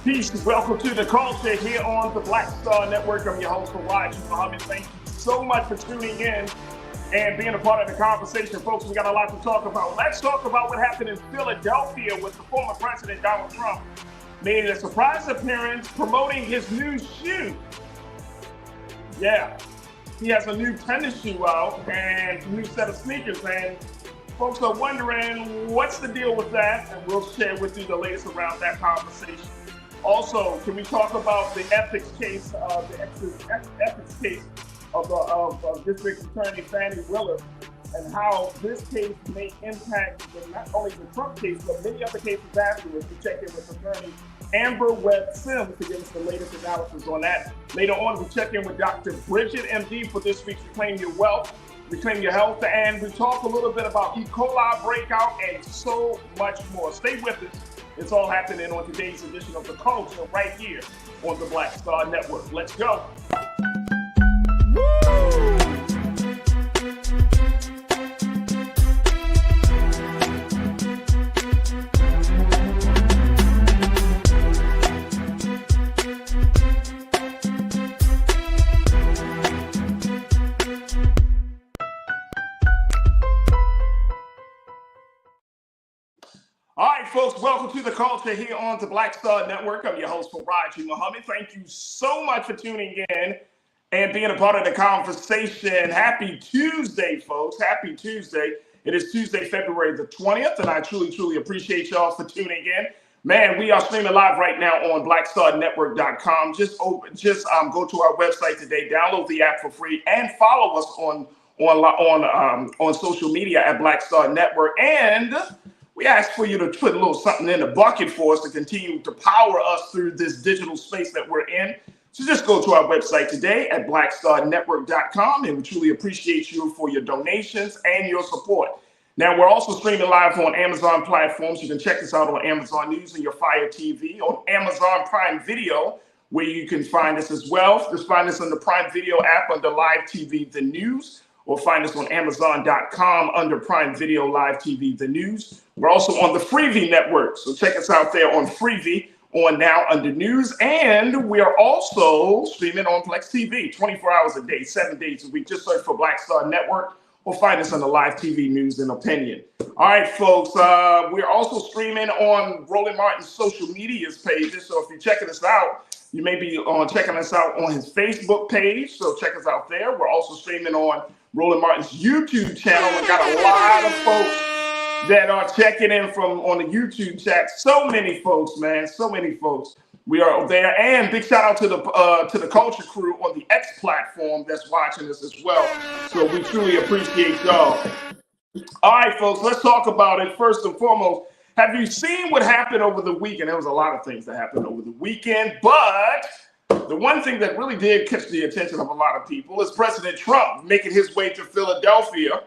Peace. Welcome to the culture here on the Black Star Network. I'm your host, Farajii. Thank you so much for tuning in and being a part of the conversation. Folks, we got a lot to talk about. Let's talk about what happened in Philadelphia with the former president, Donald Trump, made a surprise appearance promoting his new shoe. Yeah, he has a new tennis shoe out and a new set of sneakers. And folks are wondering what's the deal with that. And we'll share with you the latest around that conversation. Also, can we talk about the ethics case, of District Attorney Fani Willis, and how this case may impact not only the Trump case, but many other cases afterwards. We check in with attorney Amber Webb Sims to give us the latest analysis on that. Later on, we check in with Dr. Bridget, MD, for this week's Reclaim Your Wealth, Reclaim Your Health, and we talk a little bit about Coli breakout and so much more. Stay with us. It's all happening on today's edition of The Culture right here on the Black Star Network. Let's go. All right, folks, welcome to the culture here on the Black Star Network. I'm your host, Farajii. Thank you so much for tuning in and being a part of the conversation. Happy Tuesday, folks. Happy Tuesday. It is Tuesday, February the 20th, and I truly appreciate y'all for tuning in. Man, we are streaming live right now on blackstarnetwork.com. Just go to our website today, download the app for free, and follow us on social media at Black Star Network. And we ask for you to put a little something in the bucket for us to continue to power us through this digital space that we're in. So just go to our website today at blackstarnetwork.com, and we truly appreciate you for your donations and your support. Now, we're also streaming live on Amazon platforms. You can check us out on Amazon News and your Fire TV, on Amazon Prime Video, where you can find us as well. Just find us on the Prime Video app under Live TV, The News, or find us on Amazon.com under Prime Video Live TV, The News. We're also on the Freevee network, so check us out there on Freevee, on now under News. And we are also streaming on Plex TV 24 hours a day, 7 days a week. Just search for Black Star Network or find us on the Live TV News and Opinion. All right, folks, we're also streaming on Roland Martin's social medias pages. So if you're checking us out, you may be checking us out on his Facebook page. So check us out there. We're also streaming on Roland Martin's YouTube channel. We've got a lot of folks that are checking in from on the YouTube chat. So many folks, man. So many folks. We are there. And big shout out to the culture crew on the X platform that's watching us as well. So we truly appreciate y'all. All right, folks, let's talk about it. First and foremost, have you seen what happened over the weekend? There was a lot of things that happened over the weekend, but the one thing that really did catch the attention of a lot of people is President Trump making his way to Philadelphia.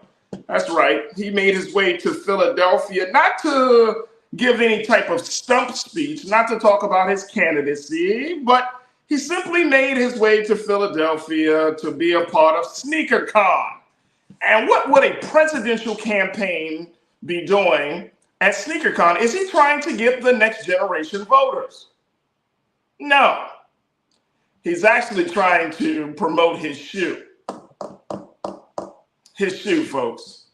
That's right. He made his way to Philadelphia, not to give any type of stump speech, not to talk about his candidacy, but he simply made his way to Philadelphia to be a part of SneakerCon. And what would a presidential campaign be doing at SneakerCon? Is he trying to get the next generation voters? No. He's actually trying to promote his shoe. His shoe, folks.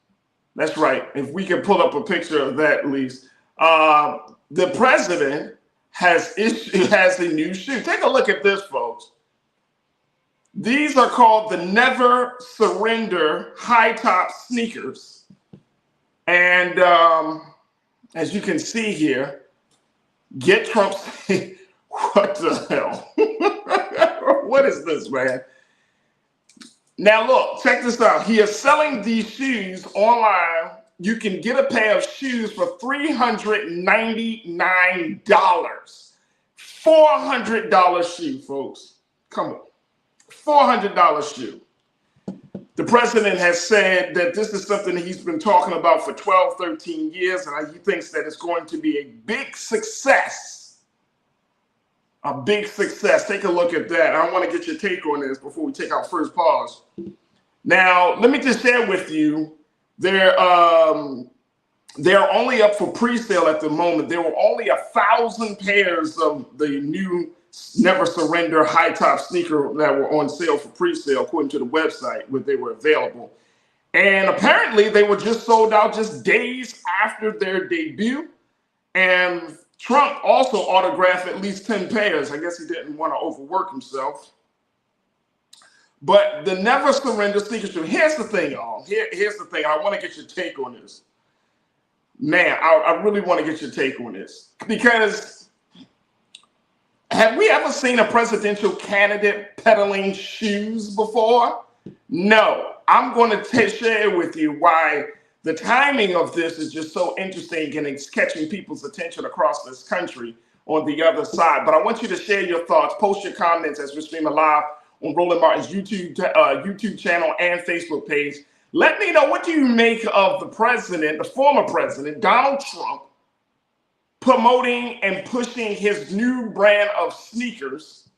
That's right. If we can pull up a picture of that, at least. The president has a new shoe. Take a look at this, folks. These are called the Never Surrender high top sneakers. And as you can see here, get Trump. What the hell? What is this, man? Now, look, check this out. He is selling these shoes online. You can get a pair of shoes for $399. $400 shoe, folks. Come on. $400 shoe. The president has said that this is something that he's been talking about for 12, 13 years, and he thinks that it's going to be a big success. A big success. Take a look at that. I want to get your take on this before we take our first pause. Now, let me just share with you, They're only up for pre-sale at the moment. There were only 1,000 pairs of the new Never Surrender high top sneaker that were on sale for pre-sale, according to the website where they were available. And apparently they were just sold out just days after their debut. And Trump also autographed at least 10 pairs. I guess he didn't want to overwork himself. But the Never Surrender sneaker shoe, here's the thing, y'all. Here's the thing. I want to get your take on this. Man, I really want to get your take on this. Because have we ever seen a presidential candidate peddling shoes before? No. I'm going to share with you why the timing of this is just so interesting and it's catching people's attention across this country on the other side. But I want you to share your thoughts, post your comments as we're streaming live on Roland Martin's YouTube channel and Facebook page. Let me know, what do you make of the president, the former president, Donald Trump, promoting and pushing his new brand of sneakers,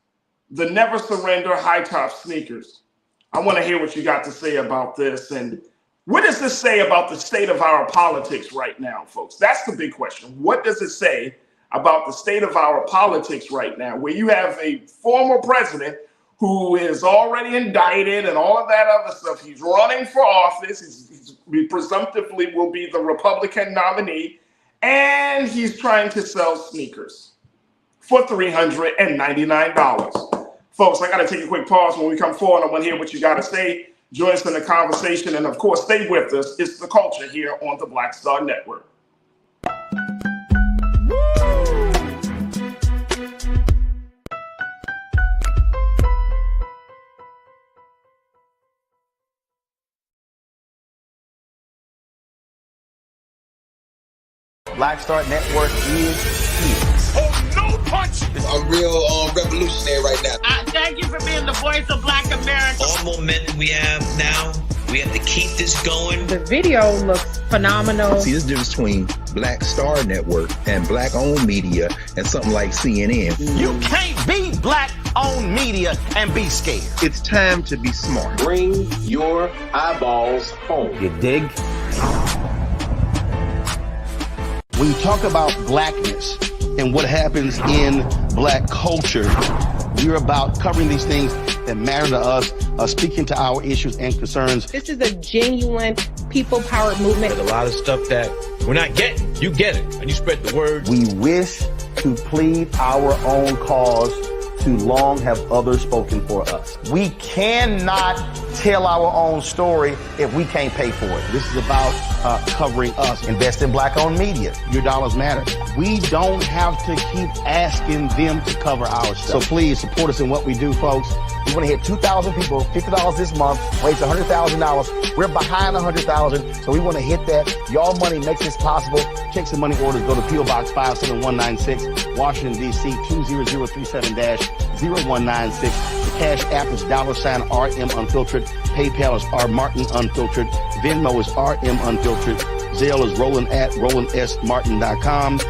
the Never Surrender high top sneakers? I want to hear what you got to say about this. And what does this say about the state of our politics right now, folks? That's the big question. What does it say about the state of our politics right now, where you have a former president who is already indicted and all of that other stuff? He's running for office. He presumptively will be the Republican nominee. And he's trying to sell sneakers for $399. Folks, I got to take a quick pause. When we come forward, I want to hear what you got to say. Join us in the conversation. And of course, stay with us. It's The Culture here on the Black Star Network. Black Star Network is here. Oh, no punch! I'm real revolutionary right now. Thank you for being the voice of Black America. All momentum we have now, we have to keep this going. The video looks phenomenal. See, there's a difference between Black Star Network and black-owned media and something like CNN. You can't be black-owned media and be scared. It's time to be smart. Bring your eyeballs home. You dig? When you talk about blackness and what happens in black culture, we're about covering these things that matter to us, speaking to our issues and concerns. This is a genuine people-powered movement. There's a lot of stuff that we're not getting. You get it, and you spread the word. We wish to plead our own cause. Too long have others spoken for us. We cannot tell our own story if we can't pay for it. This is about covering us. Invest in black-owned media. Your dollars matter. We don't have to keep asking them to cover our stuff. So please support us in what we do, folks. We want to hit 2,000 people, $50 this month, raise $100,000. We're behind $100,000, so we want to hit that. Y'all money makes this possible. Check some money orders. Go to P.O. Box 57196, Washington, D.C. 20037-0196. The Cash App is $RM Unfiltered. PayPal is R Martin Unfiltered. Venmo is RM Unfiltered. Zelle is Roland at RolandSMartin.com.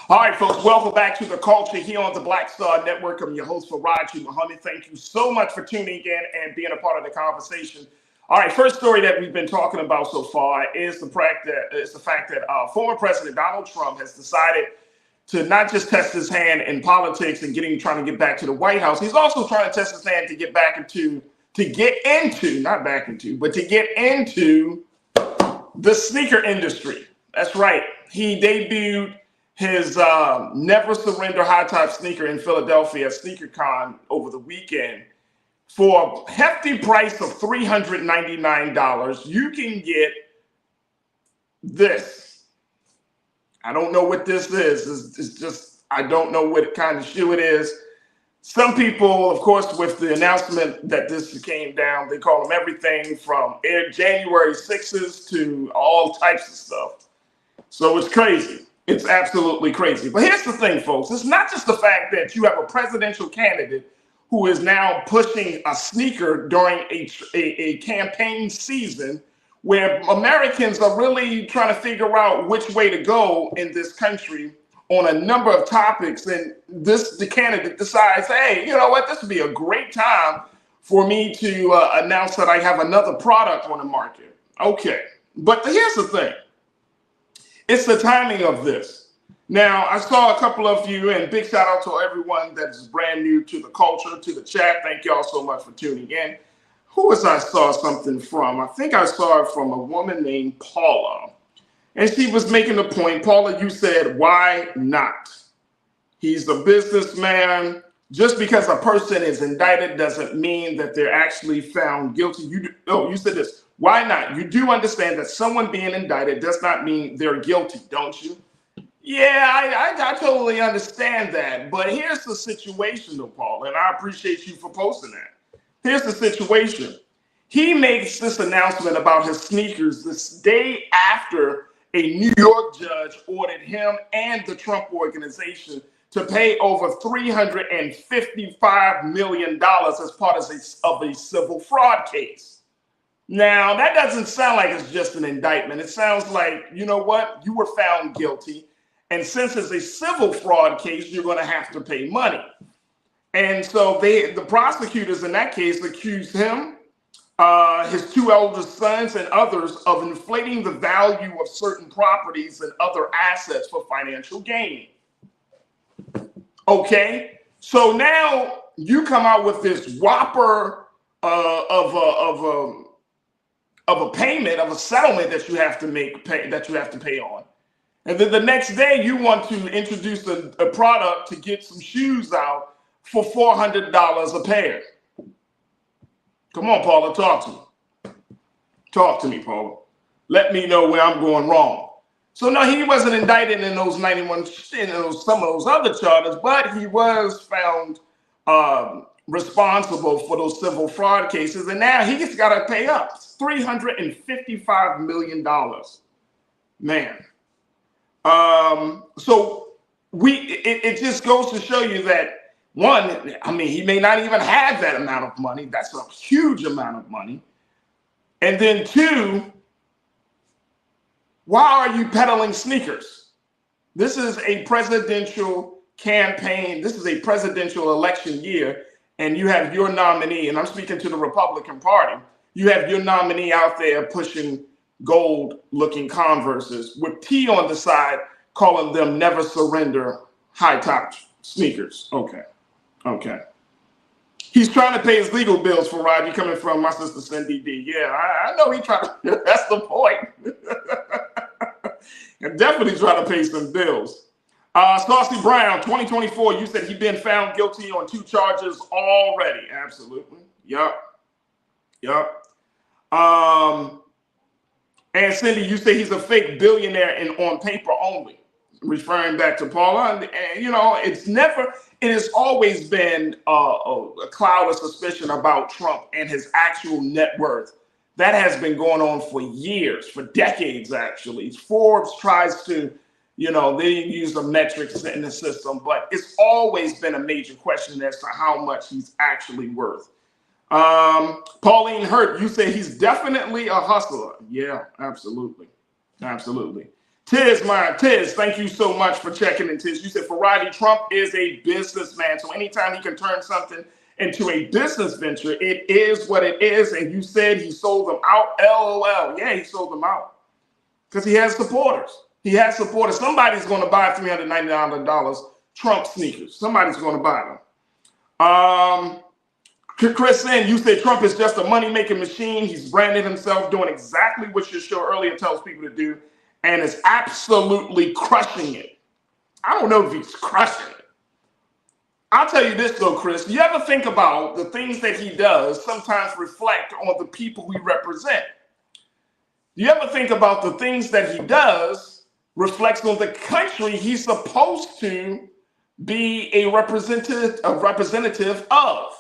All right, folks, welcome back to The Culture here on the Black Star Network. I'm your host, Farajii Muhammad. Thank you so much for tuning in and being a part of the conversation. All right, first story that we've been talking about so far is the fact that former President Donald Trump has decided to not just test his hand in politics and trying to get back to the White House. He's also trying to test his hand to get into the sneaker industry. That's right. He debuted his Never Surrender high top sneaker in Philadelphia at SneakerCon over the weekend. For a hefty price of $399, you can get this. I don't know what this is. It's just, I don't know what kind of shoe it is. Some people, of course, with the announcement that this came down, they call them everything from January 6s to all types of stuff. So it's crazy. It's absolutely crazy. But here's the thing, folks. It's not just the fact that you have a presidential candidate who is now pushing a sneaker during a campaign season where Americans are really trying to figure out which way to go in this country on a number of topics. And the candidate decides, hey, you know what, this would be a great time for me to announce that I have another product on the market. Okay, but here's the thing. It's the timing of this. Now, I saw a couple of you, and big shout out to everyone that is brand new to the culture, to the chat. Thank y'all so much for tuning in. Who was I saw something from? I think I saw it from a woman named Paula. And she was making the point, Paula, you said, why not? He's a businessman. Just because a person is indicted doesn't mean that they're actually found guilty. You said this. Why not? You do understand that someone being indicted does not mean they're guilty, don't you? Yeah, I totally understand that. But here's the situation, though, Paul, and I appreciate you for posting that. Here's the situation. He makes this announcement about his sneakers this day after a New York judge ordered him and the Trump organization to pay over $355 million as part of a civil fraud case. Now, that doesn't sound like it's just an indictment. It sounds like, you know what? You were found guilty. And since it's a civil fraud case, you're going to have to pay money. And so the prosecutors in that case accused him, his two eldest sons, and others of inflating the value of certain properties and other assets for financial gain. Okay, so now you come out with this whopper of a payment, of a settlement that you have to pay on, and then the next day you want to introduce a product to get some shoes out for $400 a pair. Come on, Paula, talk to me. Talk to me, Paula. Let me know where I'm going wrong. So no, he wasn't indicted in those 91, some of those other charges, but he was found responsible for those civil fraud cases, and now he's got to pay up $355 million. Man. So it just goes to show you that, one, I mean, he may not even have that amount of money. That's a huge amount of money. And then two, why are you peddling sneakers? This is a presidential campaign. This is a presidential election year, and you have your nominee, and I'm speaking to the Republican Party. You have your nominee out there pushing gold-looking Converses with T on the side, calling them never surrender high-top sneakers. Okay. He's trying to pay his legal bills for Farajii, coming from my sister Cindy D. Yeah, I know he's trying to, that's the point. And definitely trying to pay some bills. Saucy Brown, 2024, you said he'd been found guilty on 2 charges already. Absolutely. Yup. And Cindy, you say he's a fake billionaire and on paper only, referring back to Paula. And you know, it has always been a cloud of suspicion about Trump and his actual net worth. That has been going on for years, for decades, actually. Forbes tries to, you know, they use the metrics in the system, but it's always been a major question as to how much he's actually worth. Pauline Hurt, you say he's definitely a hustler. Yeah, absolutely. Tiz, thank you so much for checking in, Tiz. You said Farajii, Trump is a businessman, so anytime he can turn something into a business venture, it is what it is. And you said he sold them out. LOL. Yeah, he sold them out because he has supporters. Somebody's going to buy $399 Trump sneakers. Somebody's going to buy them. Chris Sen, you said Trump is just a money-making machine. He's branded himself doing exactly what your show earlier tells people to do and is absolutely crushing it. I don't know if he's crushing it. I'll tell you this, though, Chris. You ever think about the things that he does sometimes reflect on the people we represent? You ever think about the things that he does reflects on the country he's supposed to be a representative of?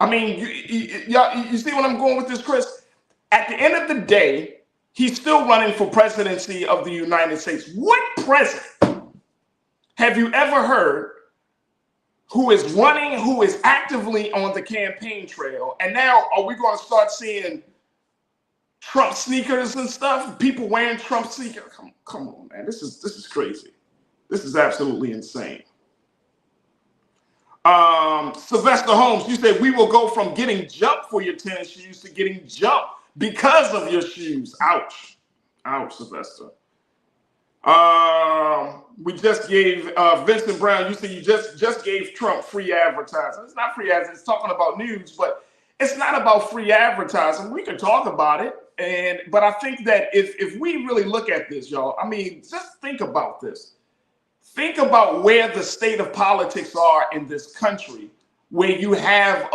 I mean, you see what I'm going with this, Chris? At the end of the day, he's still running for presidency of the United States. What president have you ever heard who is running, who is actively on the campaign trail? And now are we going to start seeing Trump sneakers and stuff. People wearing Trump sneakers. Come on, man. This is crazy. This is absolutely insane. Sylvester Holmes, you said we will go from getting jumped for your tennis shoes to getting jumped because of your shoes. Ouch. Ouch, Sylvester. We just gave Vincent Brown, you said you just gave Trump free advertising. It's not free advertising, it's talking about news, but it's not about free advertising. We can talk about it, but I think that if we really look at this, y'all, I mean, just think about this. Think about where the state of politics are in this country, where you have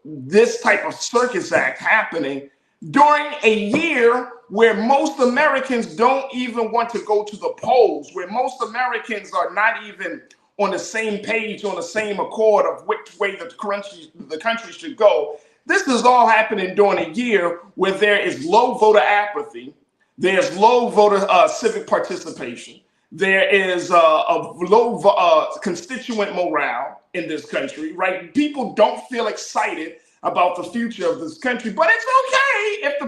this type of circus act happening during a year where most Americans don't even want to go to the polls, where most Americans are not even on the same page, on the same accord of which way the country should go. This is all happening during a year where there is low voter apathy, there's low voter civic participation, there is a low constituent morale in this country, right? People don't feel excited about the future of this country, but it's okay if the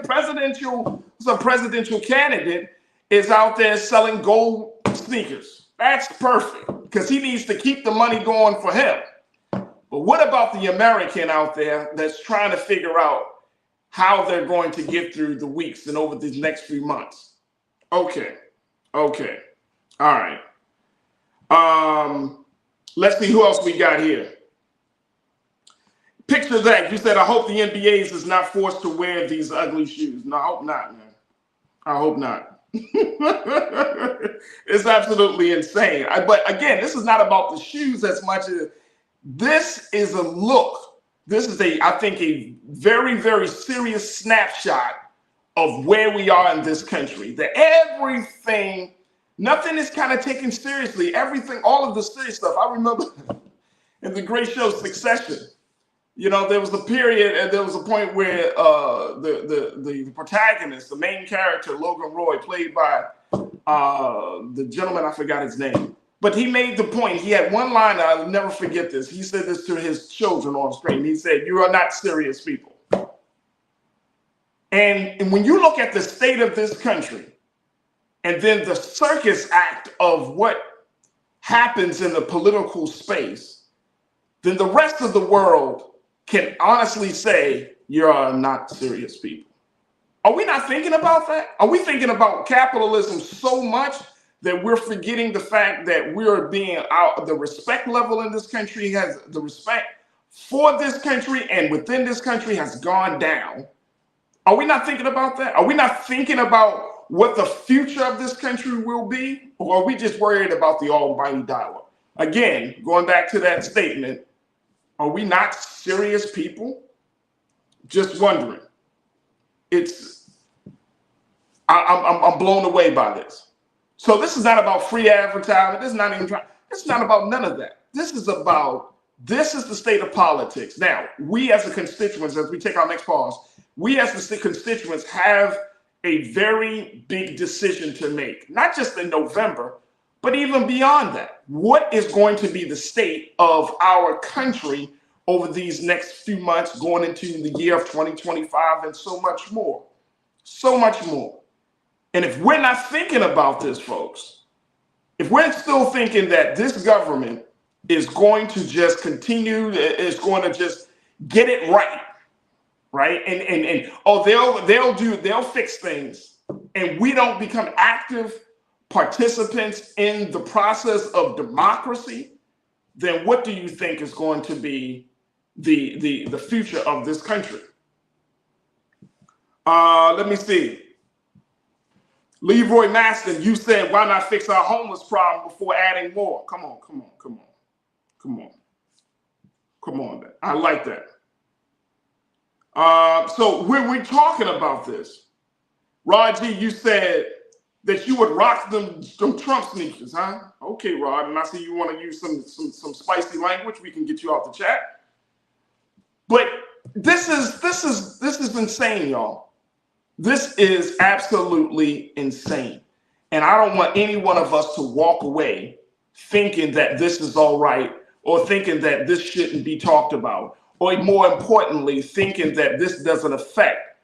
presidential candidate is out there selling gold sneakers. That's perfect, because he needs to keep the money going for him. But what about the American out there that's trying to figure out how they're going to get through the weeks and over these next few months? Okay. All right. Let's see who else we got here. Picture that. You said, I hope the NBA's is not forced to wear these ugly shoes. No, I hope not, man. I hope not. It's absolutely insane. But again, this is not about the shoes as much as this is a look. This is I think, a very, very serious snapshot of where we are in this country. That everything, nothing is kind of taken seriously. Everything, all of the serious stuff. I remember in the great show Succession, you know, there was a period and there was a point where the protagonist, the main character, Logan Roy, played by the gentleman, I forgot his name, but he made the point. He had one line, I'll never forget this. He said this to his children on screen. He said, "You are not serious people." And when you look at the state of this country, and then the circus act of what happens in the political space, then the rest of the world can honestly say you are not serious people. Are we not thinking about that? Are we thinking about capitalism so much that we're forgetting the fact that we're being out, the respect level in this country has, the respect for this country and within this country has gone down? Are we not thinking about that? Are we not thinking about what the future of this country will be? Or are we just worried about the almighty dollar? Again, going back to that statement, are we not serious people? Just wondering. I'm blown away by this. So this is not about free advertising. It's not about none of that. This is the state of politics. Now, we as the constituents, as we take our next pause, we as the constituents have a very big decision to make, not just in November, but even beyond that. What is going to be the state of our country over these next few months, going into the year of 2025, and so much more? So much more. And if we're not thinking about this, folks, if we're still thinking that this government is going to just continue, is going to just get it right? They'll fix things, and we don't become active participants in the process of democracy, then what do you think is going to be the future of this country? Let me see. Leroy Maston, you said, why not fix our homeless problem before adding more? Come on. I like that. So when we're talking about this, Farajii, you said that you would rock them Trump sneakers, huh? Okay, Rod, and I see you want to use some spicy language. We can get you off the chat. But this is insane, y'all. This is absolutely insane. And I don't want any one of us to walk away thinking that this is all right, or thinking that this shouldn't be talked about, or more importantly, thinking that this doesn't affect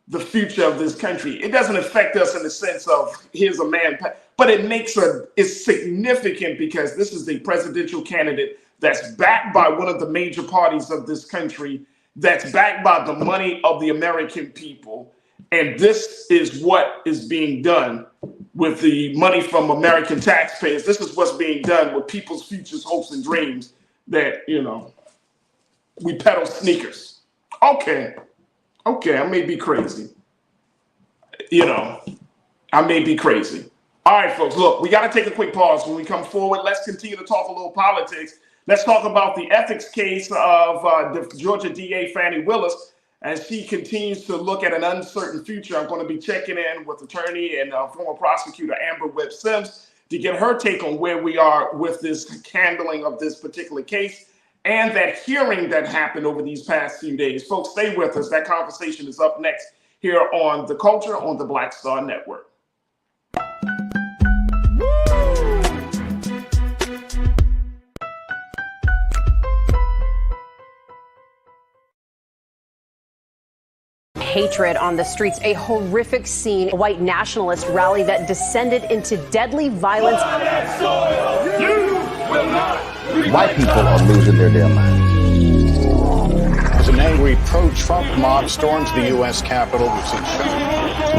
the future of this country. It doesn't affect us in the sense of here's a man, but it's significant because this is a presidential candidate that's backed by one of the major parties of this country, that's backed by the money of the American people. And this is what is being done with the money from American taxpayers. This is what's being done with people's futures, hopes, and dreams that, we peddle sneakers. Okay, I may be crazy. I may be crazy. All right, folks, look, we got to take a quick pause. When we come forward, let's continue to talk a little politics. Let's talk about the ethics case of the Georgia DA, Fani Willis, as she continues to look at an uncertain future. I'm going to be checking in with attorney and former prosecutor Amber Webb Sims to get her take on where we are with this handling of this particular case and that hearing that happened over these past few days. Folks, stay with us. That conversation is up next here on The Culture on the Black Star Network. Hatred on the streets, a horrific scene, a white nationalist rally that descended into deadly violence. White people are losing their damn minds. As an angry pro-Trump mob storms the U.S. Capitol,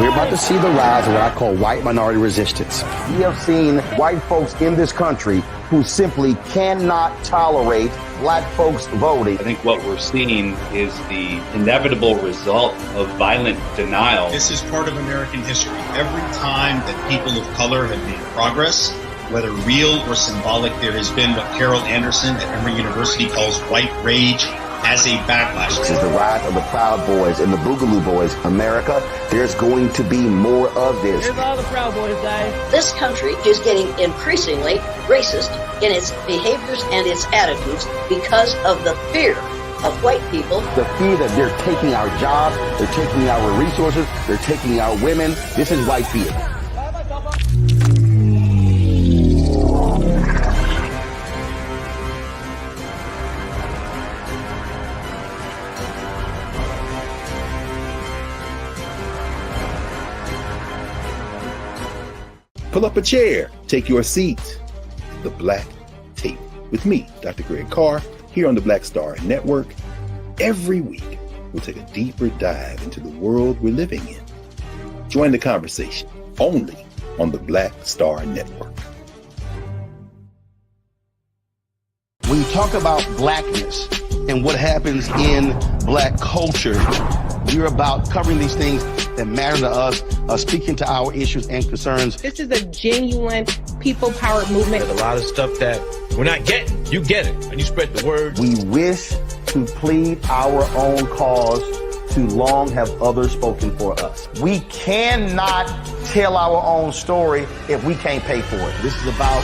We're about to see the rise of what I call white minority resistance. We have seen white folks in this country who simply cannot tolerate black folks voting. I think what we're seeing is the inevitable result of violent denial. This is part of American history. Every time that people of color have made progress, whether real or symbolic, there has been what Carol Anderson at Emory University calls white rage as a backlash. This is the rise of the Proud Boys and the Boogaloo Boys. America, there's going to be more of this. Here's all the Proud Boys, guys. This country is getting increasingly racist in its behaviors and its attitudes because of the fear of white people. The fear that they're taking our jobs, they're taking our resources, they're taking our women. This is white fear. Pull up a chair, take your seat. The Black Tape with me, Dr. Greg Carr, here on the Black Star Network. Every week, we'll take a deeper dive into the world we're living in. Join the conversation only on the Black Star Network. When you talk about blackness and what happens in black culture, we're about covering these things that matter to us, speaking to our issues and concerns. This is a genuine people-powered movement. There's a lot of stuff that we're not getting. You get it, and you spread the word. We wish to plead our own cause. Too long have others spoken for us. We cannot tell our own story if we can't pay for it. This is about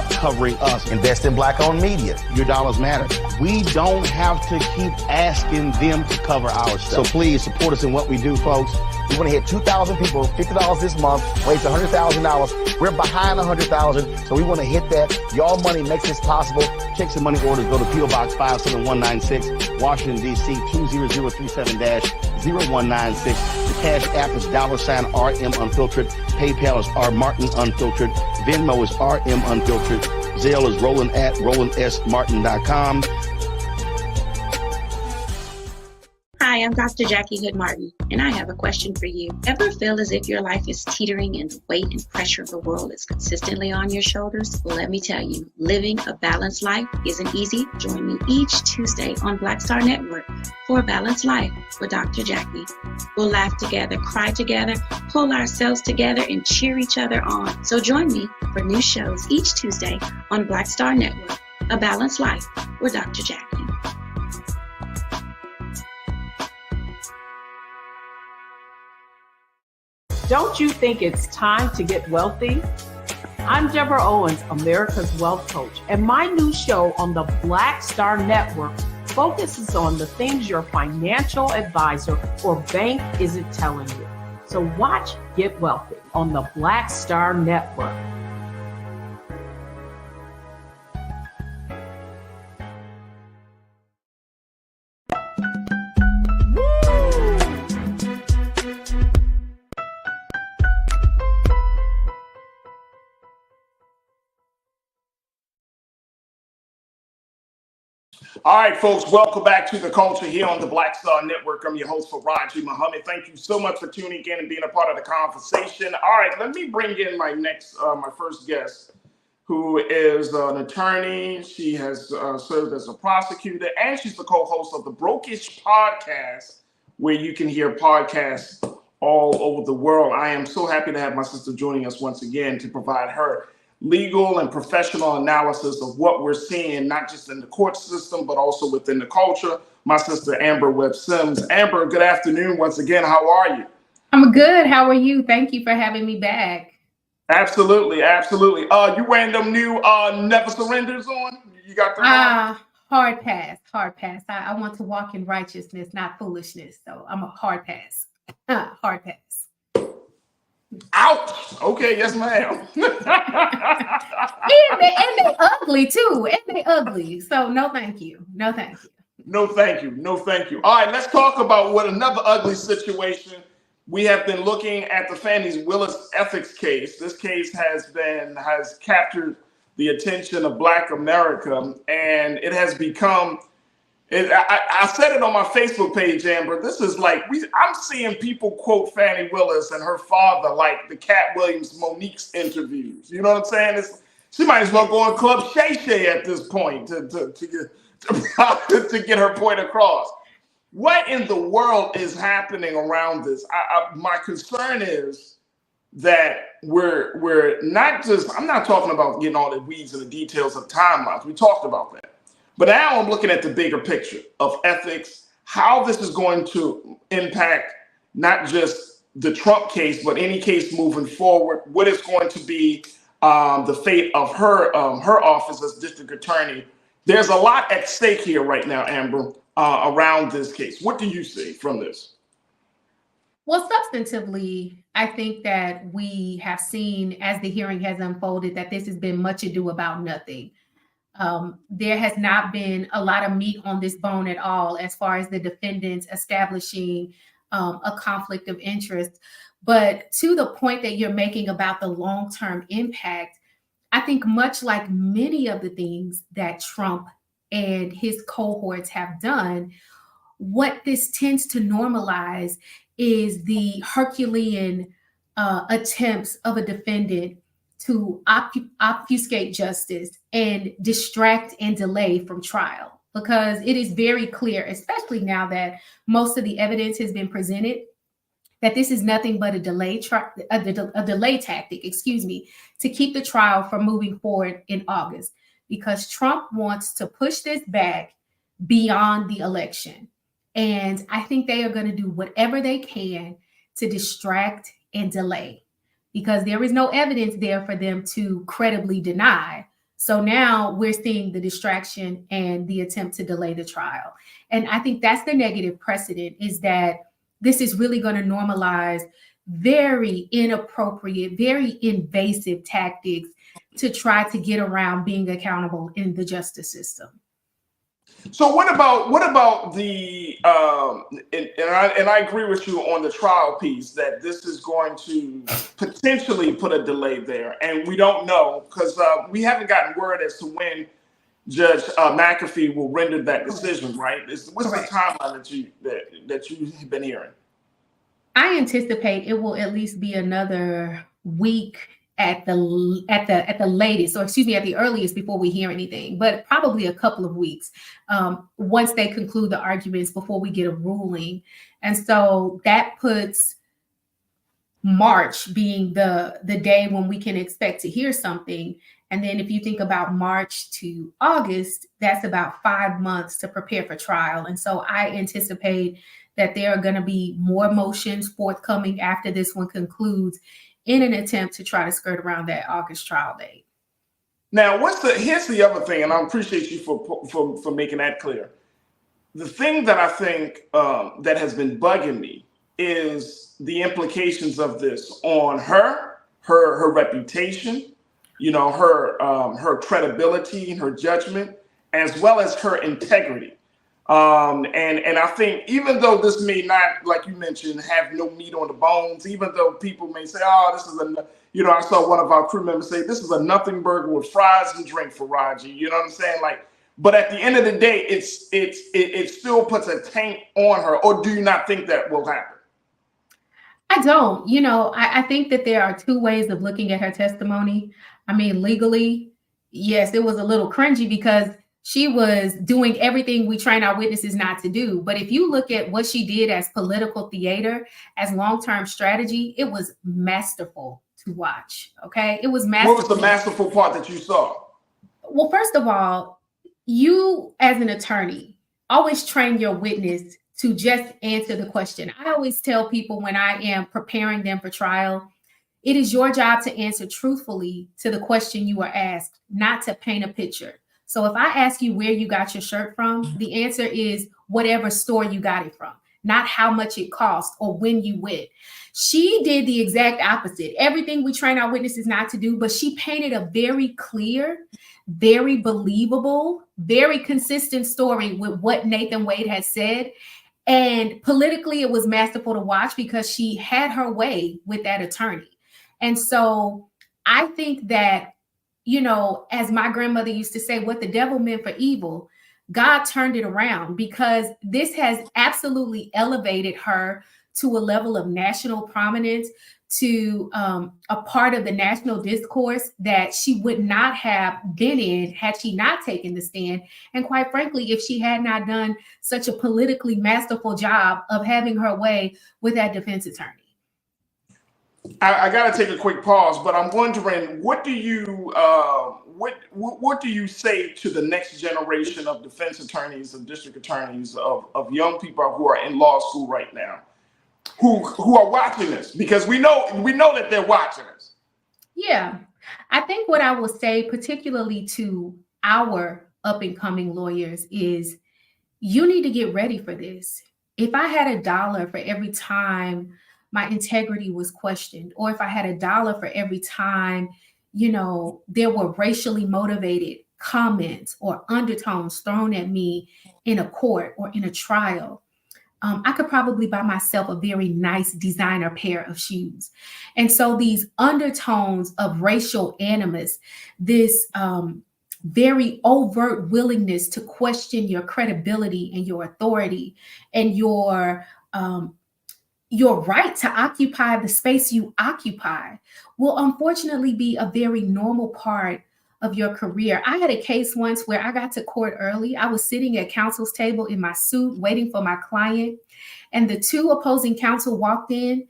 covering us. Invest in black-owned media. Your dollars matter. We don't have to keep asking them to cover our stuff. So please support us in what we do, folks. We want to hit 2,000 people, $50 this month, raise $100,000. We're behind 100,000, so we want to hit that. Y'all money makes this possible. Checks and money orders go to P.O. Box 57196, Washington, D.C. 20037-0196. The Cash App is $RM Unfiltered. PayPal is R Martin Unfiltered. Venmo is RM Unfiltered. Zelle is Roland at RolandSMartin.com. Hi, I'm Dr. Jackie Hood Martin, and I have a question for you. Ever feel as if your life is teetering and the weight and pressure of the world is consistently on your shoulders? Well, let me tell you, living a balanced life isn't easy. Join me each Tuesday on Black Star Network for A Balanced Life with Dr. Jackie. We'll laugh together, cry together, pull ourselves together, and cheer each other on. So join me for new shows each Tuesday on Black Star Network, A Balanced Life with Dr. Jackie. Don't you think it's time to get wealthy? I'm Deborah Owens, America's Wealth Coach, and my new show on the Black Star Network focuses on the things your financial advisor or bank isn't telling you. So watch Get Wealthy on the Black Star Network. All right, folks, welcome back to The Culture here on the Black Star Network. I'm your host, Farajii Muhammad. Thank you so much for tuning in and being a part of the conversation. All right, let me bring in my first guest, who is an attorney. She has served as a prosecutor, and she's the co-host of the Brokish podcast, where you can hear podcasts all over the world. I am so happy to have my sister joining us once again to provide her legal and professional analysis of what we're seeing, not just in the court system, but also within the culture. My sister, Amber Webb Sims. Amber, good afternoon once again. How are you? I'm good. How are you? Thank you for having me back. Absolutely, absolutely. You wearing them new Never Surrenders on? You got them on? Hard pass. I want to walk in righteousness, not foolishness. So I'm a hard pass. Hard pass. Ouch. Okay, yes, ma'am. and they ugly too. And they ugly. So no, thank you. No, thank you. No, thank you. No, thank you. All right, let's talk about what another ugly situation. We have been looking at the Fani Willis ethics case. This case has captured the attention of Black America, and it has become. I said it on my Facebook page, Amber. This is like I'm seeing people quote Fani Willis and her father like the Cat Williams Monique's interviews. You know what I'm saying? She might as well go on Club Shay Shay at this point to get her point across. What in the world is happening around this? My concern is that we're not just. I'm not talking about getting all the weeds and the details of timelines. We talked about that. But now I'm looking at the bigger picture of ethics, how this is going to impact not just the Trump case, but any case moving forward. What is going to be the fate of her office as district attorney? There's a lot at stake here right now, Amber, around this case. What do you see from this? Well, substantively, I think that we have seen as the hearing has unfolded that this has been much ado about nothing. There has not been a lot of meat on this bone at all as far as the defendants establishing a conflict of interest. But to the point that you're making about the long-term impact, I think much like many of the things that Trump and his cohorts have done, what this tends to normalize is the Herculean attempts of a defendant to obfuscate justice and distract and delay from trial, because it is very clear, especially now that most of the evidence has been presented, that this is nothing but a delay tactic, to keep the trial from moving forward in August, because Trump wants to push this back beyond the election. And I think they are going to do whatever they can to distract and delay, because there is no evidence there for them to credibly deny. So now we're seeing the distraction and the attempt to delay the trial. And I think that's the negative precedent, is that this is really going to normalize very inappropriate, very invasive tactics to try to get around being accountable in the justice system. So what about the and I agree with you on the trial piece, that this is going to potentially put a delay there, and we don't know because we haven't gotten word as to when Judge McAfee will render that decision. Right? What's the timeline that you've been hearing? I anticipate it will at least be another week at the latest, or at the earliest, before we hear anything, but probably a couple of weeks once they conclude the arguments before we get a ruling. And so that puts March being the day when we can expect to hear something. And then if you think about March to August, that's about 5 months to prepare for trial. And so I anticipate that there are going to be more motions forthcoming after this one concludes, in an attempt to try to skirt around that August trial date. Now, here's the other thing, and I appreciate you for making that clear. The thing that I think that has been bugging me is the implications of this on her reputation, her credibility and her judgment, as well as her integrity. And I think even though this may not, like you mentioned, have no meat on the bones, even though people may say, oh, this is I saw one of our crew members say, this is a nothing burger with fries and drink, Farajii. You know what I'm saying? Like, But at the end of the day, it still puts a taint on her. Or do you not think that will happen? I don't. I think that there are two ways of looking at her testimony. I mean, legally, yes, it was a little cringy because she was doing everything we train our witnesses not to do. But if you look at what she did as political theater, as long-term strategy, it was masterful to watch. Okay. It was masterful. What was the masterful part that you saw? Well, first of all, you as an attorney always train your witness to just answer the question. I always tell people when I am preparing them for trial, it is your job to answer truthfully to the question you are asked, not to paint a picture. So if I ask you where you got your shirt from, the answer is whatever store you got it from, not how much it cost or when you went. She did the exact opposite. Everything we train our witnesses not to do, but she painted a very clear, very believable, very consistent story with what Nathan Wade has said. And politically, it was masterful to watch because she had her way with that attorney. And so I think that, as my grandmother used to say, what the devil meant for evil, God turned it around, because this has absolutely elevated her to a level of national prominence, to a part of the national discourse that she would not have been in had she not taken the stand. And quite frankly, if she had not done such a politically masterful job of having her way with that defense attorney. I got to take a quick pause, but I'm wondering, what do you say to the next generation of defense attorneys and district attorneys, of young people who are in law school right now, who are watching this? Because we know that they're watching this. Yeah, I think what I will say, particularly to our up and coming lawyers, is you need to get ready for this. If I had $1 for every time my integrity was questioned, or if I had $1 for every time, there were racially motivated comments or undertones thrown at me in a court or in a trial, I could probably buy myself a very nice designer pair of shoes. And so these undertones of racial animus, this very overt willingness to question your credibility and your authority and your right to occupy the space you occupy, will unfortunately be a very normal part of your career. I had a case once where I got to court early. I was sitting at counsel's table in my suit waiting for my client, and the two opposing counsel walked in,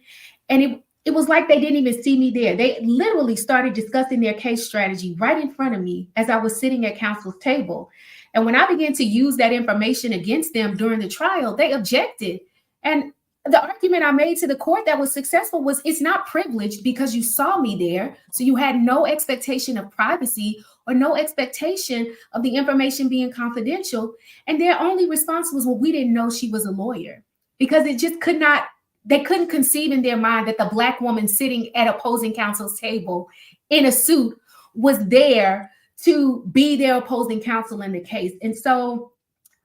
and it was like they didn't even see me there. They literally started discussing their case strategy right in front of me as I was sitting at counsel's table. And when I began to use that information against them during the trial, they objected. And the argument I made to the court that was successful was, it's not privileged because you saw me there. So you had no expectation of privacy or no expectation of the information being confidential. And their only response was, well, we didn't know she was a lawyer, because it just they couldn't conceive in their mind that the Black woman sitting at opposing counsel's table in a suit was there to be their opposing counsel in the case. And so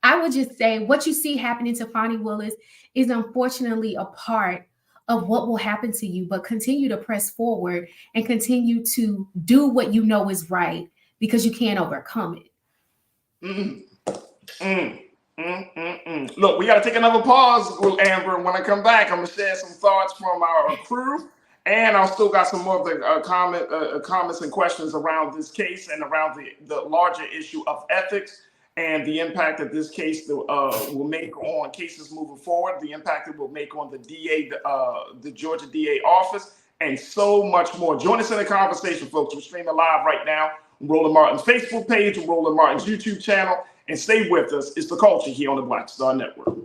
I would just say what you see happening to Fani Willis is unfortunately a part of what will happen to you, but continue to press forward and continue to do what you know is right, because you can't overcome it. Look, we got to take another pause, Amber. And when I come back, I'm going to share some thoughts from our crew, and I'll still got some more of the comments and questions around this case and around the larger issue of ethics and the impact that this case will make on cases moving forward, the impact it will make on the DA, the Georgia DA office, and so much more. Join us in the conversation, folks. We're streaming live right now on Roland Martin's Facebook page and Roland Martin's YouTube channel. And stay with us. It's The Culture here on the Black Star Network.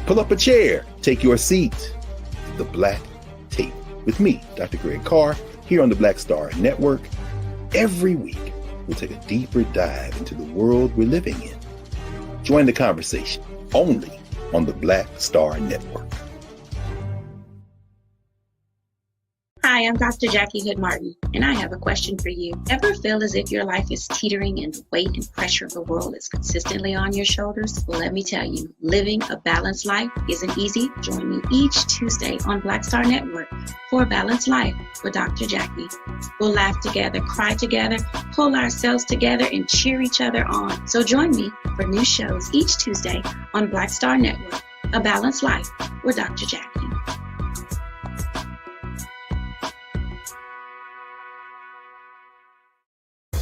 Pull up a chair, take your seat. The Black Tape with me, Dr. Greg Carr, here on the Black Star Network. Every week, we'll take a deeper dive into the world we're living in. Join the conversation only on the Black Star Network. Hi, I'm Dr. Jackie Hood Martin, and I have a question for you. Ever feel as if your life is teetering and the weight and pressure of the world is consistently on your shoulders? Well, let me tell you, living a balanced life isn't easy. Join me each Tuesday on Black Star Network for A Balanced Life with Dr. Jackie. We'll laugh together, cry together, pull ourselves together, and cheer each other on. So join me for new shows each Tuesday on Black Star Network, A Balanced Life with Dr. Jackie.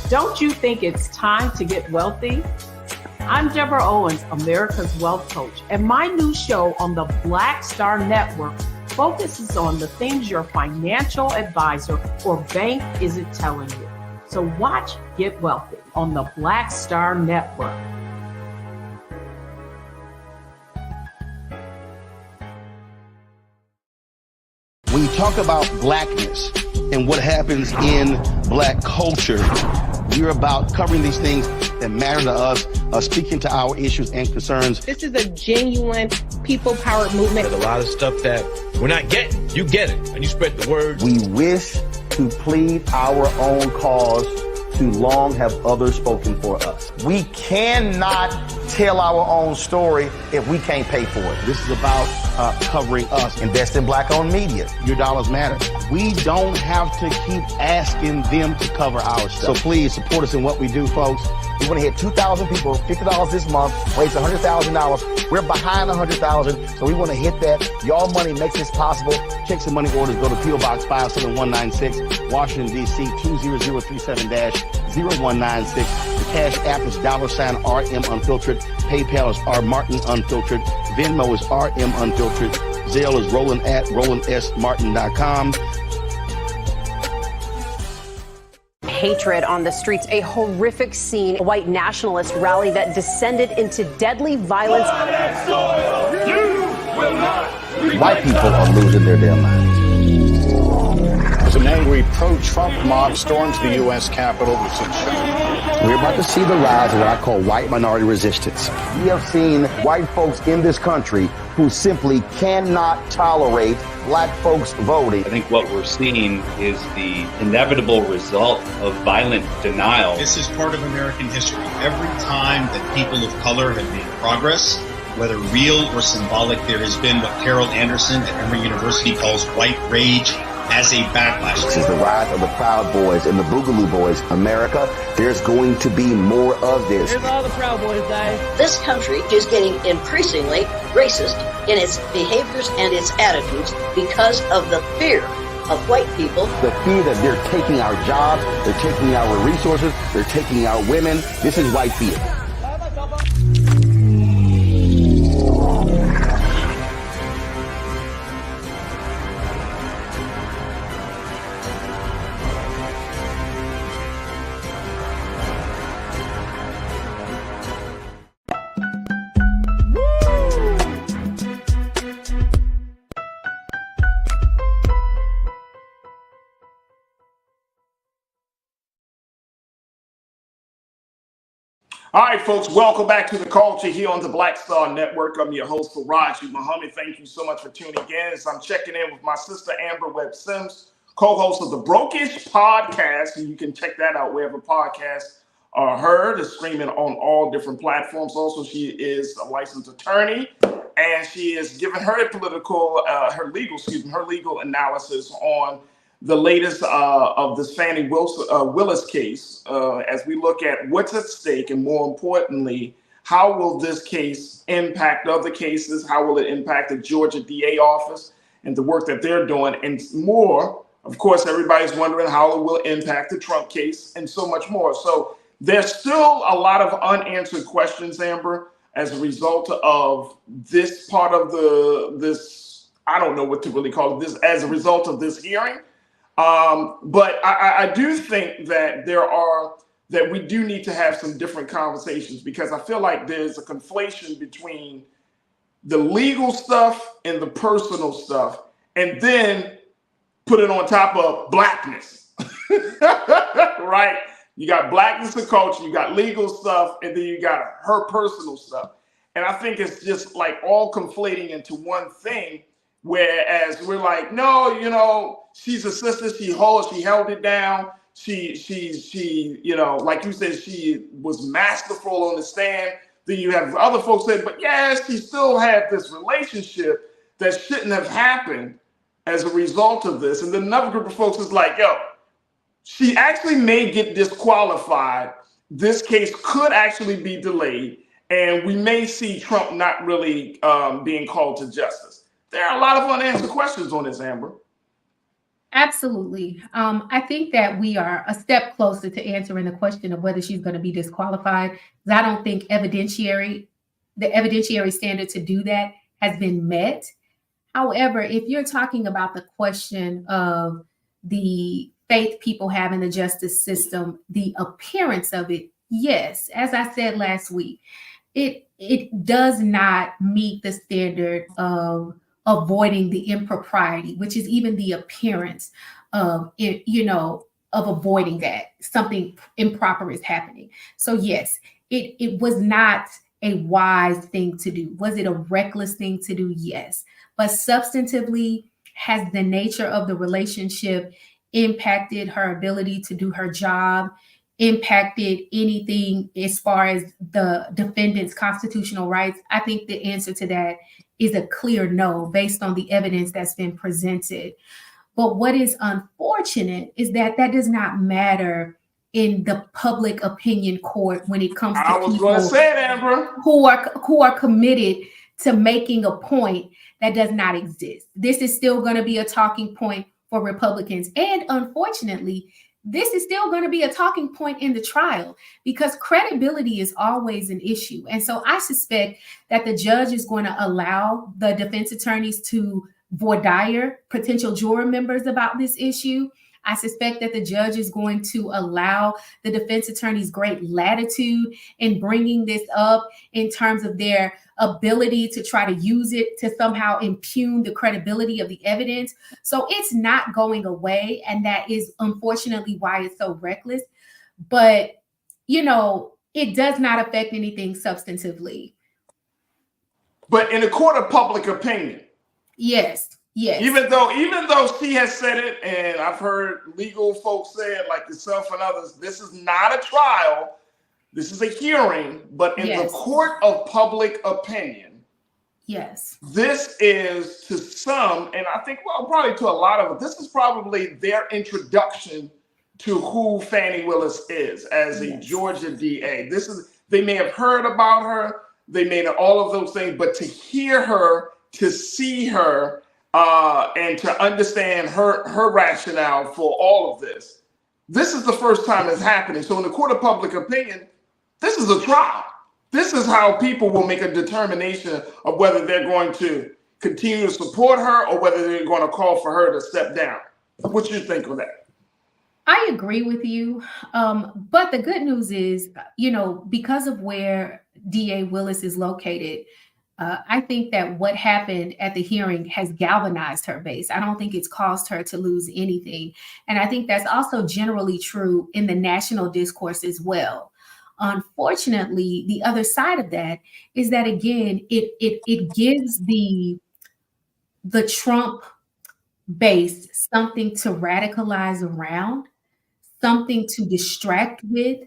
Don't you think it's time to get wealthy? I'm Deborah Owens, America's Wealth Coach, and my new show on the Black Star Network focuses on the things your financial advisor or bank isn't telling you. So watch Get Wealthy on the Black Star Network. When you talk about blackness and what happens in black culture, we're about covering these things that matter to us, speaking to our issues and concerns. This is a genuine people-powered movement. There's a lot of stuff that we're not getting. You get it, and you spread the word. We wish to plead our own cause. Too long have others spoken for us. We cannot tell our own story if we can't pay for it. This is about covering us. Invest in black-owned media. Your dollars matter. We don't have to keep asking them to cover our stuff. So please support us in what we do, folks. We want to hit 2,000 people, $50 this month, raise $100,000. We're behind 100,000, so we want to hit that. Your money makes this possible. Checks and money orders go to P.O. Box 57196, Washington, D.C. 20037-0196. The Cash App is $RM Unfiltered. PayPal is R Martin Unfiltered. Venmo is RM Unfiltered. Zelle is roland@rolandsmartin.com. Hatred on the streets, a horrific scene, a white nationalist rally that descended into deadly violence. White people are losing their damn minds. As an angry pro-Trump mob storms the U.S. Capitol, we're about to see the rise of what I call white minority resistance. We have seen white folks in this country who simply cannot tolerate black folks voting. I think what we're seeing is the inevitable result of violent denial. This is part of American history. Every time that people of color have made progress, whether real or symbolic, there has been what Carol Anderson at Emory University calls white rage as a backlash. This is the rise of the Proud Boys and the Boogaloo Boys. America, there's going to be more of this. Here's all the Proud Boys, guys. This country is getting increasingly racist in its behaviors and its attitudes because of the fear of white people. The fear that they're taking our jobs, they're taking our resources, they're taking our women. This is white fear. All right, folks, welcome back to The Culture here on the Black Star Network. I'm your host, Farajii Muhammad. Thank you so much for tuning in. As I'm checking in with my sister, Amber Webb Sims, co-host of the Brokish podcast. And you can check that out wherever podcasts are heard. It's streaming on all different platforms. Also, she is a licensed attorney, and she is giving her legal analysis on the latest of this Fani Willis case, as we look at what's at stake, and more importantly, how will this case impact other cases? How will it impact the Georgia DA office and the work that they're doing? And more, of course, everybody's wondering how it will impact the Trump case and so much more. So there's still a lot of unanswered questions, Amber, as a result of this part of this, I don't know what to really call it, this as a result of this hearing. But I do think that we do need to have some different conversations, because I feel like there's a conflation between the legal stuff and the personal stuff, and then put it on top of blackness, right? You got blackness and culture, you got legal stuff, and then you got her personal stuff. And I think it's just like all conflating into one thing Whereas we're like, no, you know, she's a sister. She held it down. She, you know, like you said, she was masterful on the stand. Then you have other folks say, but yes, she still had this relationship that shouldn't have happened as a result of this. And then another group of folks is like, yo, she actually may get disqualified. This case could actually be delayed, and we may see Trump not really being called to justice. There are a lot of unanswered questions on this, Amber. Absolutely. I think that we are a step closer to answering the question of whether she's going to be disqualified, because I don't think the evidentiary standard to do that has been met. However, if you're talking about the question of the faith people have in the justice system, the appearance of it, yes, as I said last week, it does not meet the standard of avoiding the impropriety, which is even the appearance of it, you know, of avoiding that something improper is happening. So yes, it was not a wise thing to do. Was it a reckless thing to do? Yes. But substantively, has the nature of the relationship impacted her ability to do her job, impacted anything as far as the defendant's constitutional rights? I think the answer to that is a clear no, based on the evidence that's been presented. But what is unfortunate is that that does not matter in the public opinion court when it comes to people who are committed to making a point that does not exist. This is still going to be a talking point for Republicans. And unfortunately, this is still going to be a talking point in the trial, because credibility is always an issue. And so I suspect that the judge is going to allow the defense attorneys to voir dire potential juror members about this issue. I suspect that the judge is going to allow the defense attorneys great latitude in bringing this up in terms of their ability to try to use it to somehow impugn the credibility of the evidence. So it's not going away. And that is unfortunately why it's so reckless. But, you know, it does not affect anything substantively. But in a court of public opinion. Yes. Yes. Even though she has said it, and I've heard legal folks say it like yourself and others, this is not a trial. This is a hearing, but in the court of public opinion, yes, this is to some, and I think, well, probably to a lot of it, this is probably their introduction to who Fani Willis is as a Georgia DA. They may have heard about her, they may know all of those things, but to hear her, to see her, and to understand her rationale for all of this, this is the first time it's happening. So in the court of public opinion, this is a trial. This is how people will make a determination of whether they're going to continue to support her or whether they're going to call for her to step down. What do you think of that? I agree with you. But the good news is, you know, because of where DA Willis is located, I think that what happened at the hearing has galvanized her base. I don't think it's caused her to lose anything. And I think that's also generally true in the national discourse as well. Unfortunately, the other side of that is that, again, it gives the Trump base something to radicalize around, something to distract with,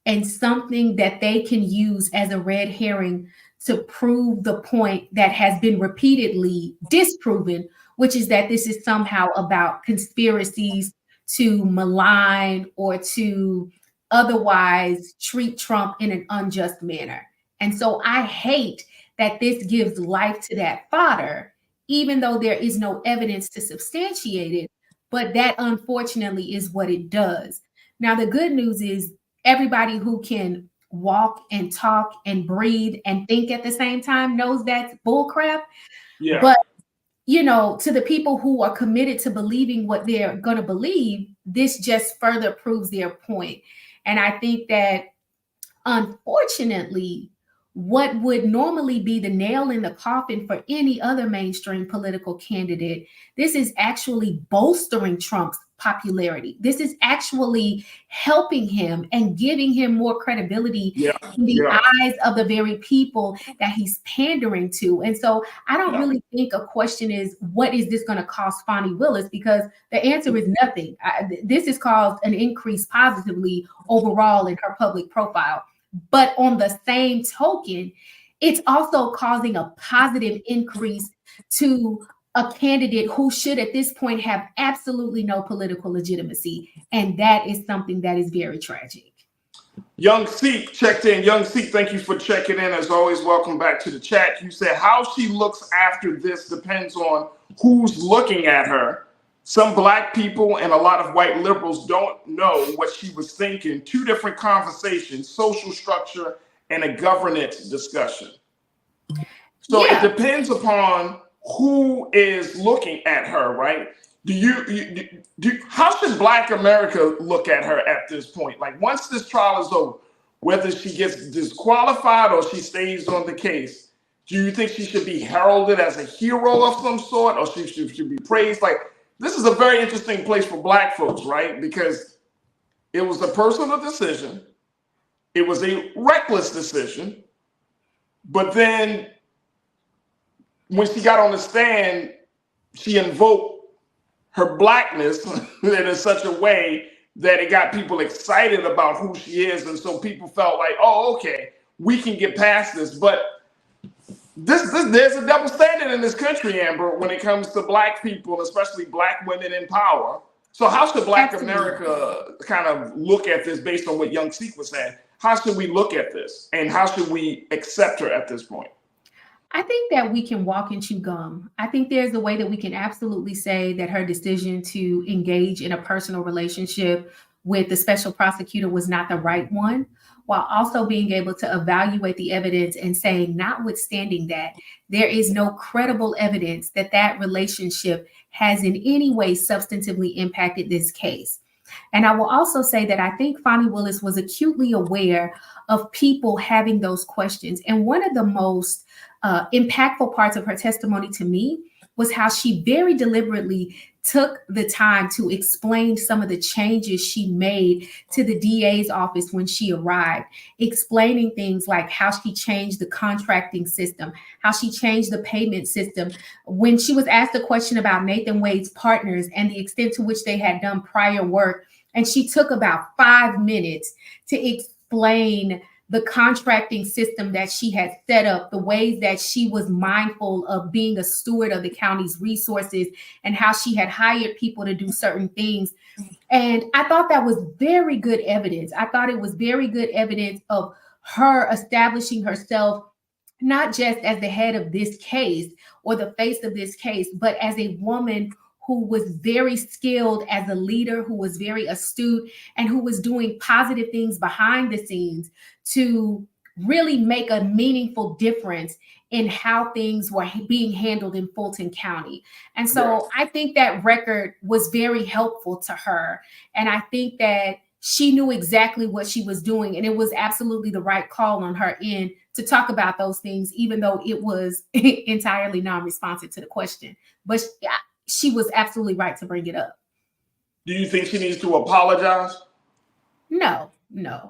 and something that they can use as a red herring to prove the point that has been repeatedly disproven, which is that this is somehow about conspiracies to malign or to otherwise treat Trump in an unjust manner. And so I hate that this gives life to that fodder, even though there is no evidence to substantiate it, but that unfortunately is what it does. Now, the good news is everybody who can walk and talk and breathe and think at the same time knows that's bullcrap. Yeah. But, you know, to the people who are committed to believing what they're going to believe, this just further proves their point. And I think that, unfortunately, what would normally be the nail in the coffin for any other mainstream political candidate, this is actually bolstering Trump's popularity. This is actually helping him and giving him more credibility in the eyes of the very people that he's pandering to. And so I don't really think a question is, what is this going to cost Fani Willis? Because the answer is nothing. This has caused an increase positively overall in her public profile. But on the same token, it's also causing a positive increase to a candidate who should at this point have absolutely no political legitimacy. And that is something that is very tragic. Young Seek checked in. Young Seek, thank you for checking in. As always, welcome back to the chat. You said how she looks after this depends on who's looking at her. Some black people and a lot of white liberals don't know what she was thinking. Two different conversations, social structure and a governance discussion. So it depends upon who is looking at her, right? How should Black America look at her at this point? Like, once this trial is over, whether she gets disqualified or she stays on the case, do you think she should be heralded as a hero of some sort, or she should be praised? Like, this is a very interesting place for Black folks, right? Because it was a personal decision. It was a reckless decision. But then when she got on the stand, she invoked her Blackness in such a way that it got people excited about who she is. And so people felt like, oh, okay, we can get past this. But there's a double standard in this country, Amber, when it comes to Black people, especially Black women in power. So how should Black America kind of look at this based on what Young Seek was saying? How should we look at this? And how should we accept her at this point? I think that we can walk and chew gum. I think there's a way that we can absolutely say that her decision to engage in a personal relationship with the special prosecutor was not the right one, while also being able to evaluate the evidence and saying, notwithstanding that, there is no credible evidence that that relationship has in any way substantively impacted this case. And I will also say that I think Fani Willis was acutely aware of people having those questions. And one of the most impactful parts of her testimony to me was how she very deliberately took the time to explain some of the changes she made to the DA's office when she arrived, explaining things like how she changed the contracting system, how she changed the payment system. When she was asked a question about Nathan Wade's partners and the extent to which they had done prior work, and she took about 5 minutes to explain the contracting system that she had set up, the ways that she was mindful of being a steward of the county's resources, and how she had hired people to do certain things. And I thought that was very good evidence. I thought it was very good evidence of her establishing herself not just as the head of this case or the face of this case, but as a woman who was very skilled as a leader, who was very astute, and who was doing positive things behind the scenes to really make a meaningful difference in how things were being handled in Fulton County. And so I think that record was very helpful to her. And I think that she knew exactly what she was doing. And it was absolutely the right call on her end to talk about those things, even though it was entirely non-responsive to the question. But she was absolutely right to bring it up. Do you think she needs to apologize? No.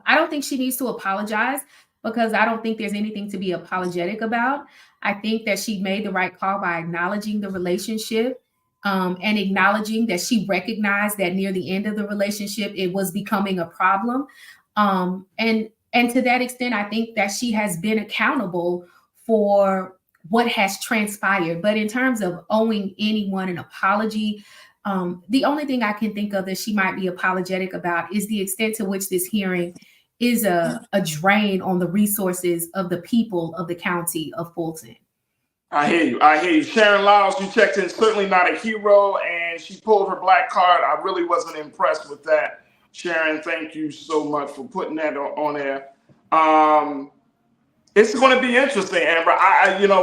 I don't think she needs to apologize, because I don't think there's anything to be apologetic about. I think that she made the right call by acknowledging the relationship and acknowledging that she recognized that near the end of the relationship, it was becoming a problem. And to that extent, I think that she has been accountable for what has transpired. But in terms of owing anyone an apology, the only thing I can think of that she might be apologetic about is the extent to which this hearing is a drain on the resources of the people of the county of Fulton. I hear you. Sharon Lyles, you checked in, certainly not a hero, and she pulled her black card. I really wasn't impressed with that. Sharon, thank you so much for putting that on there. It's going to be interesting, Amber.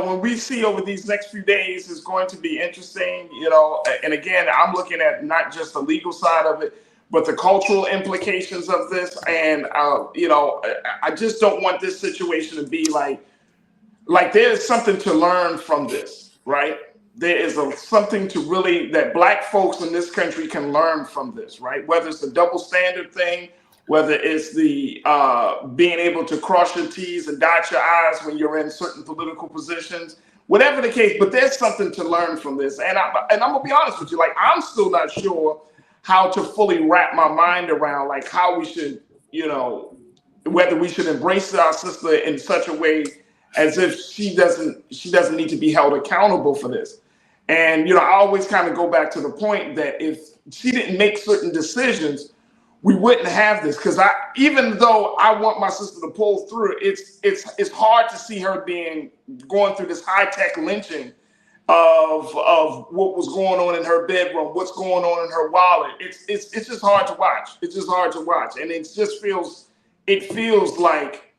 When we see over these next few days, it's going to be interesting, and again, I'm looking at not just the legal side of it, but the cultural implications of this. And, I just don't want this situation to be like there's something to learn from this, right? there is something to really that Black folks in this country can learn from this, right? Whether it's the double standard thing, whether it's the being able to cross your T's and dot your I's when you're in certain political positions, whatever the case, but there's something to learn from this. And I'm gonna be honest with you, like, I'm still not sure how to fully wrap my mind around like how we should, whether we should embrace our sister in such a way as if she doesn't need to be held accountable for this. And I always kind of go back to the point that if she didn't make certain decisions, we wouldn't have this. Because even though I want my sister to pull through, it's hard to see her going through this high-tech lynching of what was going on in her bedroom, what's going on in her wallet. It's just hard to watch. It's just hard to watch, and it feels like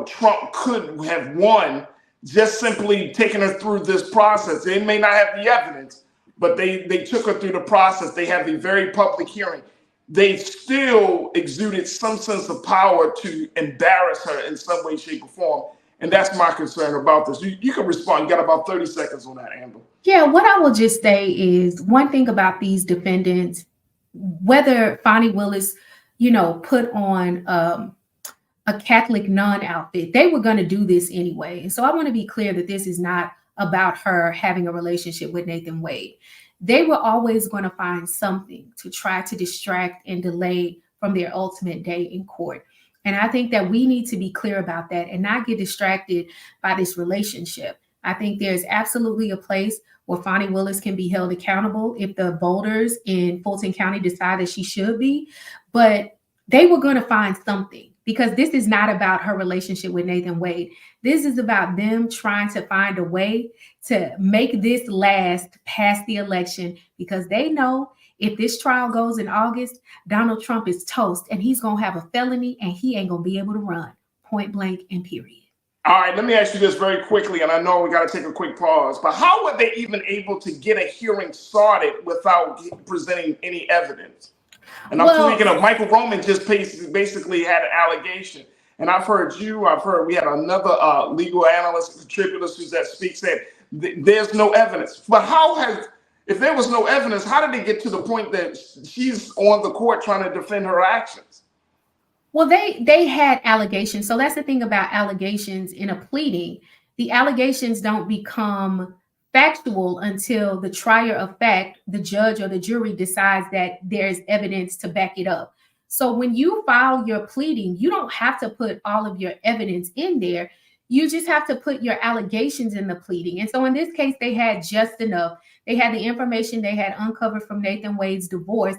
Trump could have won just simply taking her through this process. They may not have the evidence, but they took her through the process. They had the very public hearing. They still exuded some sense of power to embarrass her in some way, shape, or form. And that's my concern about this. You can respond. You got about 30 seconds on that, Amber. Yeah, what I will just say is one thing about these defendants, whether Fani Willis, put on a Catholic nun outfit, they were going to do this anyway. And so I want to be clear that this is not about her having a relationship with Nathan Wade. They were always going to find something to try to distract and delay from their ultimate day in court. And I think that we need to be clear about that and not get distracted by this relationship. I think there's absolutely a place where Fani Willis can be held accountable if the voters in Fulton County decide that she should be. But they were going to find something, because this is not about her relationship with Nathan Wade. This is about them trying to find a way to make this last past the election, because they know if this trial goes in August, Donald Trump is toast and he's going to have a felony and he ain't going to be able to run, point blank and period. All right, let me ask you this very quickly, and I know we got to take a quick pause, but how were they even able to get a hearing started without presenting any evidence? And I'm thinking of Michael Roman just basically had an allegation. And I've heard we had another legal analyst, contributors who's that speak said there's no evidence. But if there was no evidence, how did they get to the point that she's on the court trying to defend her actions? Well, they had allegations. So that's the thing about allegations in a pleading. The allegations don't become factual until the trier of fact, the judge or the jury, decides that there's evidence to back it up. So when you file your pleading, you don't have to put all of your evidence in there. You just have to put your allegations in the pleading. And so in this case, they had just enough. They had the information they had uncovered from Nathan Wade's divorce.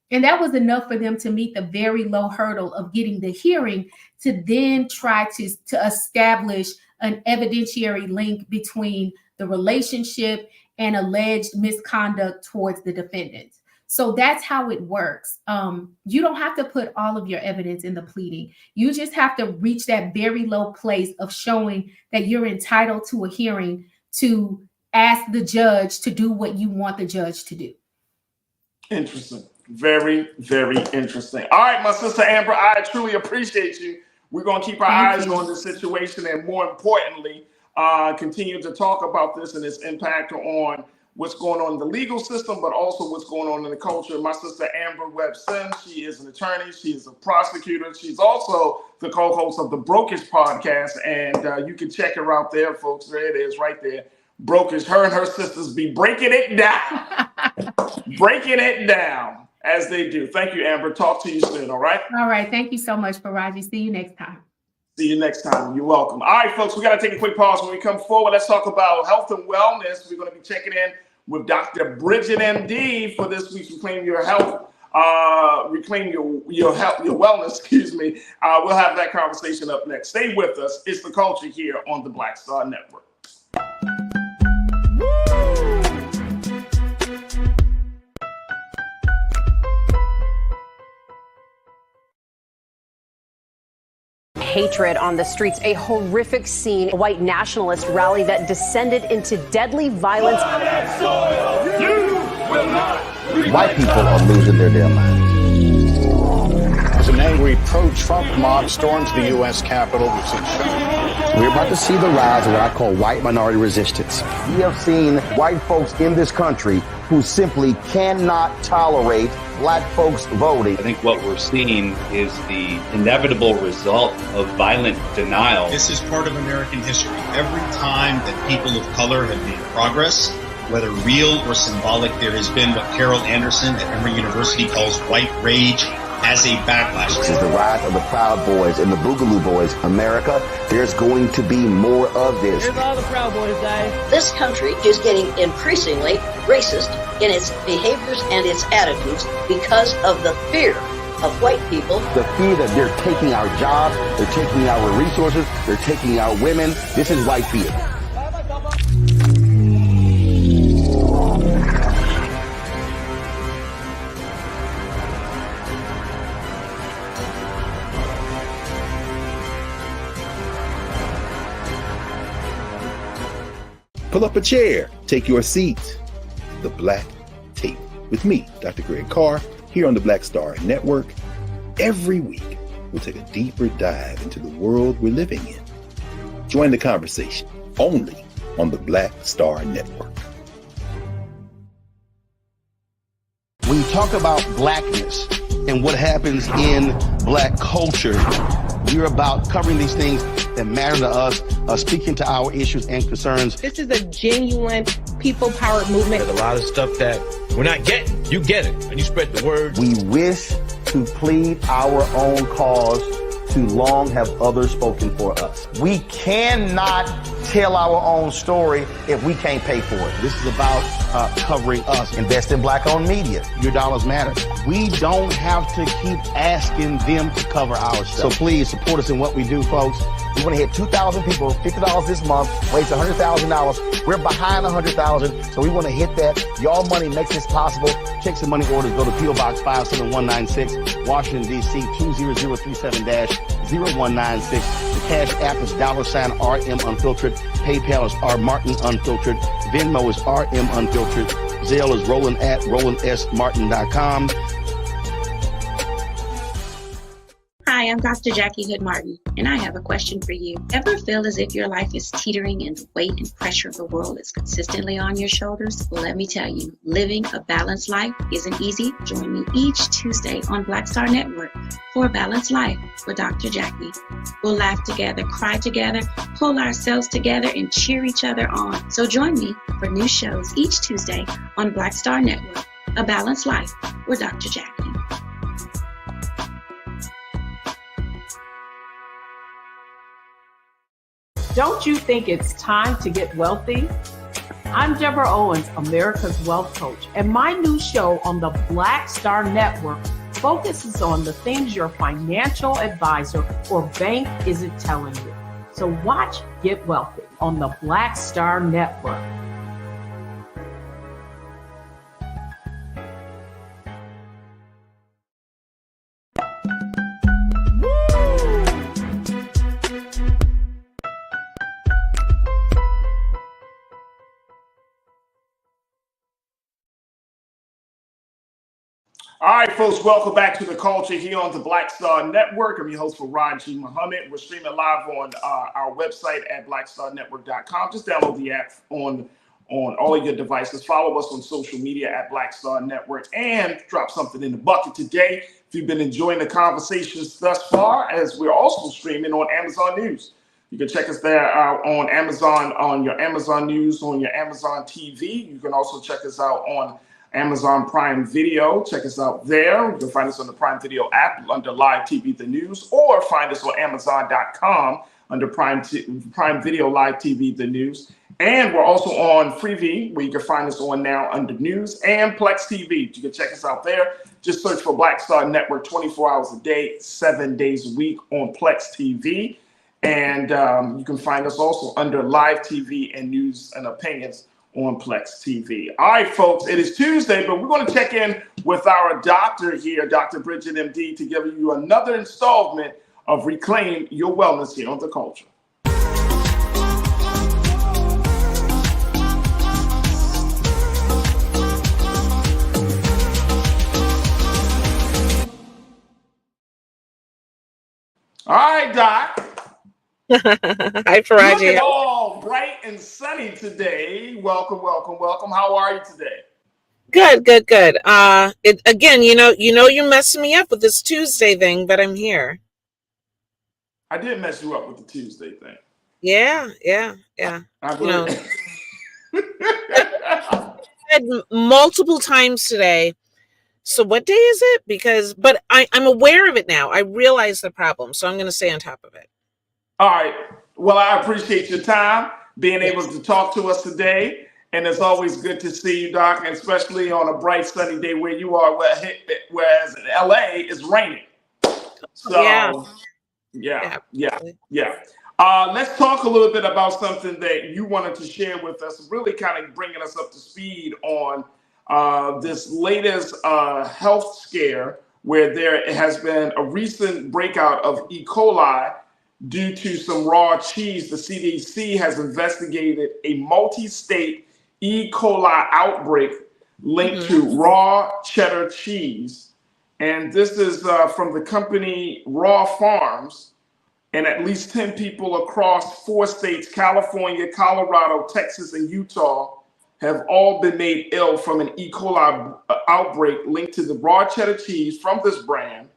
And that was enough for them to meet the very low hurdle of getting the hearing to then try to establish an evidentiary link between the relationship and alleged misconduct towards the defendants. So that's how it works. You don't have to put all of your evidence in the pleading. You just have to reach that very low place of showing that you're entitled to a hearing to ask the judge to do what you want the judge to do. Interesting. Very, very interesting. All right, my sister Amber, I truly appreciate you. We're going to keep our eyes on this situation, and more importantly, continue to talk about this and its impact on what's going on in the legal system, but also what's going on in the culture. My sister Amber Webb-Sims, she is an attorney. She is a prosecutor. She's also the co-host of the Brokish podcast, and you can check her out there, folks. There it is right there. Brokish. Her and her sisters be breaking it down. Breaking it down as they do. Thank you, Amber. Talk to you soon, all right? All right. Thank you so much, Farajii. See you next time. See you next time. You're welcome. All right, folks, we got to take a quick pause. When we come forward, let's talk about health and wellness. We're going to be checking in with Dr. Bridget, MD, for this week's Reclaim Your Health, Reclaim Your Health, Your Wellness, excuse me. We'll have that conversation up next. Stay with us. It's The Culture here on the Black Star Network. Hatred on the streets, a horrific scene, a white nationalist rally that descended into deadly violence. White people are losing their damn minds. As an angry pro-Trump mob storms the U.S. Capitol, we've seen We're about to see the rise of what I call white minority resistance. We have seen white folks in this country who simply cannot tolerate black folks voting. I think what we're seeing is the inevitable result of violent denial. This is part of American history. Every time that people of color have made progress, whether real or symbolic, there has been what Carol Anderson at Emory University calls white rage as a backlash. This is the rise of the Proud Boys and the Boogaloo Boys. America, there's going to be more of this. Here's all the Proud Boys, guys. This country is getting increasingly racist in its behaviors and its attitudes because of the fear of white people. The fear that they're taking our jobs, they're taking our resources, they're taking our women. This is white fear. Pull up a chair, take your seat. The Black Tape with me, Dr. Greg Carr, here on the Black Star Network. Every week, we'll take a deeper dive into the world we're living in. Join the conversation only on the Black Star Network. When you talk about blackness and what happens in black culture, we're about covering these things that matter to us, speaking to our issues and concerns. This is a genuine people-powered movement. There's a lot of stuff that we're not getting. You get it, and you spread the word. We wish to plead our own cause. Too long have others spoken for us. We cannot tell our own story if we can't pay for it. This is about covering us. Invest in black-owned media. Your dollars matter. We don't have to keep asking them to cover our stuff. So please support us in what we do, folks. We want to hit 2,000 people, $50 this month, raise $100,000. We're behind 100,000, so we want to hit that. Y'all money makes this possible. Checks and money orders go to P.O. Box 57196, Washington, D.C. 20037-0196. The Cash App is $RM Unfiltered. PayPal is R Martin Unfiltered. Venmo is RM Unfiltered. Zelle is Roland at RolandSMartin.com. Hi, I'm Dr. Jackie Hood Martin, and I have a question for you. Ever feel as if your life is teetering and the weight and pressure of the world is consistently on your shoulders? Well, let me tell you, living a balanced life isn't easy. Join me each Tuesday on Black Star Network for A Balanced Life with Dr. Jackie. We'll laugh together, cry together, pull ourselves together, and cheer each other on. So join me for new shows each Tuesday on Black Star Network, A Balanced Life with Dr. Jackie. Don't you think it's time to get wealthy? I'm Deborah Owens, America's Wealth Coach, and my new show on the Black Star Network focuses on the things your financial advisor or bank isn't telling you. So watch Get Wealthy on the Black Star Network. All right, folks, welcome back to The Culture here on the Black Star Network. I'm your host, Farajii Muhammad. We're streaming live on our website at blackstarnetwork.com. Just download the app on all of your devices. Follow us on social media at Black Star Network and drop something in the bucket today. If you've been enjoying the conversations thus far, as we're also streaming on Amazon News. You can check us there on Amazon, on your Amazon News, on your Amazon TV. You can also check us out on Amazon Prime Video. Check us out there. You can find us on the Prime Video app under Live TV The News, or find us on Amazon.com under Prime Video Live TV The News. And we're also on Freevee, where you can find us on now under News, and Plex TV. You can check us out there. Just search for Black Star Network 24 hours a day, 7 days a week on Plex TV. And you can find us also under Live TV and News and Opinions on Plex TV. All right, folks, it is Tuesday, but we're going to check in with our doctor here, Dr. Bridget, MD, to give you another installment of Reclaim Your Wellness here on The Culture. All right, Doc. Hi, Farajii. Looking all bright and sunny today. Welcome, welcome, welcome. How are you today? Good. Again, you're messing me up with this Tuesday thing, but I'm here. I did mess you up with the Tuesday thing. Yeah. I believe. I said multiple times today. So what day is it? But I'm aware of it now. I realize the problem, so I'm going to stay on top of it. All right. Well, I appreciate your time, being able to talk to us today. And it's always good to see you, Doc, and especially on a bright, sunny day where you are, whereas in LA, it's raining. So, yeah. Let's talk a little bit about something that you wanted to share with us, really kind of bringing us up to speed on this latest health scare where there has been a recent breakout of E. coli due to some raw cheese. The CDC has investigated a multi-state E. coli outbreak linked to raw cheddar cheese. And this is from the company Raw Farms. And at least 10 people across 4 states, California, Colorado, Texas, and Utah, have all been made ill from an E. coli outbreak linked to the raw cheddar cheese from this brand.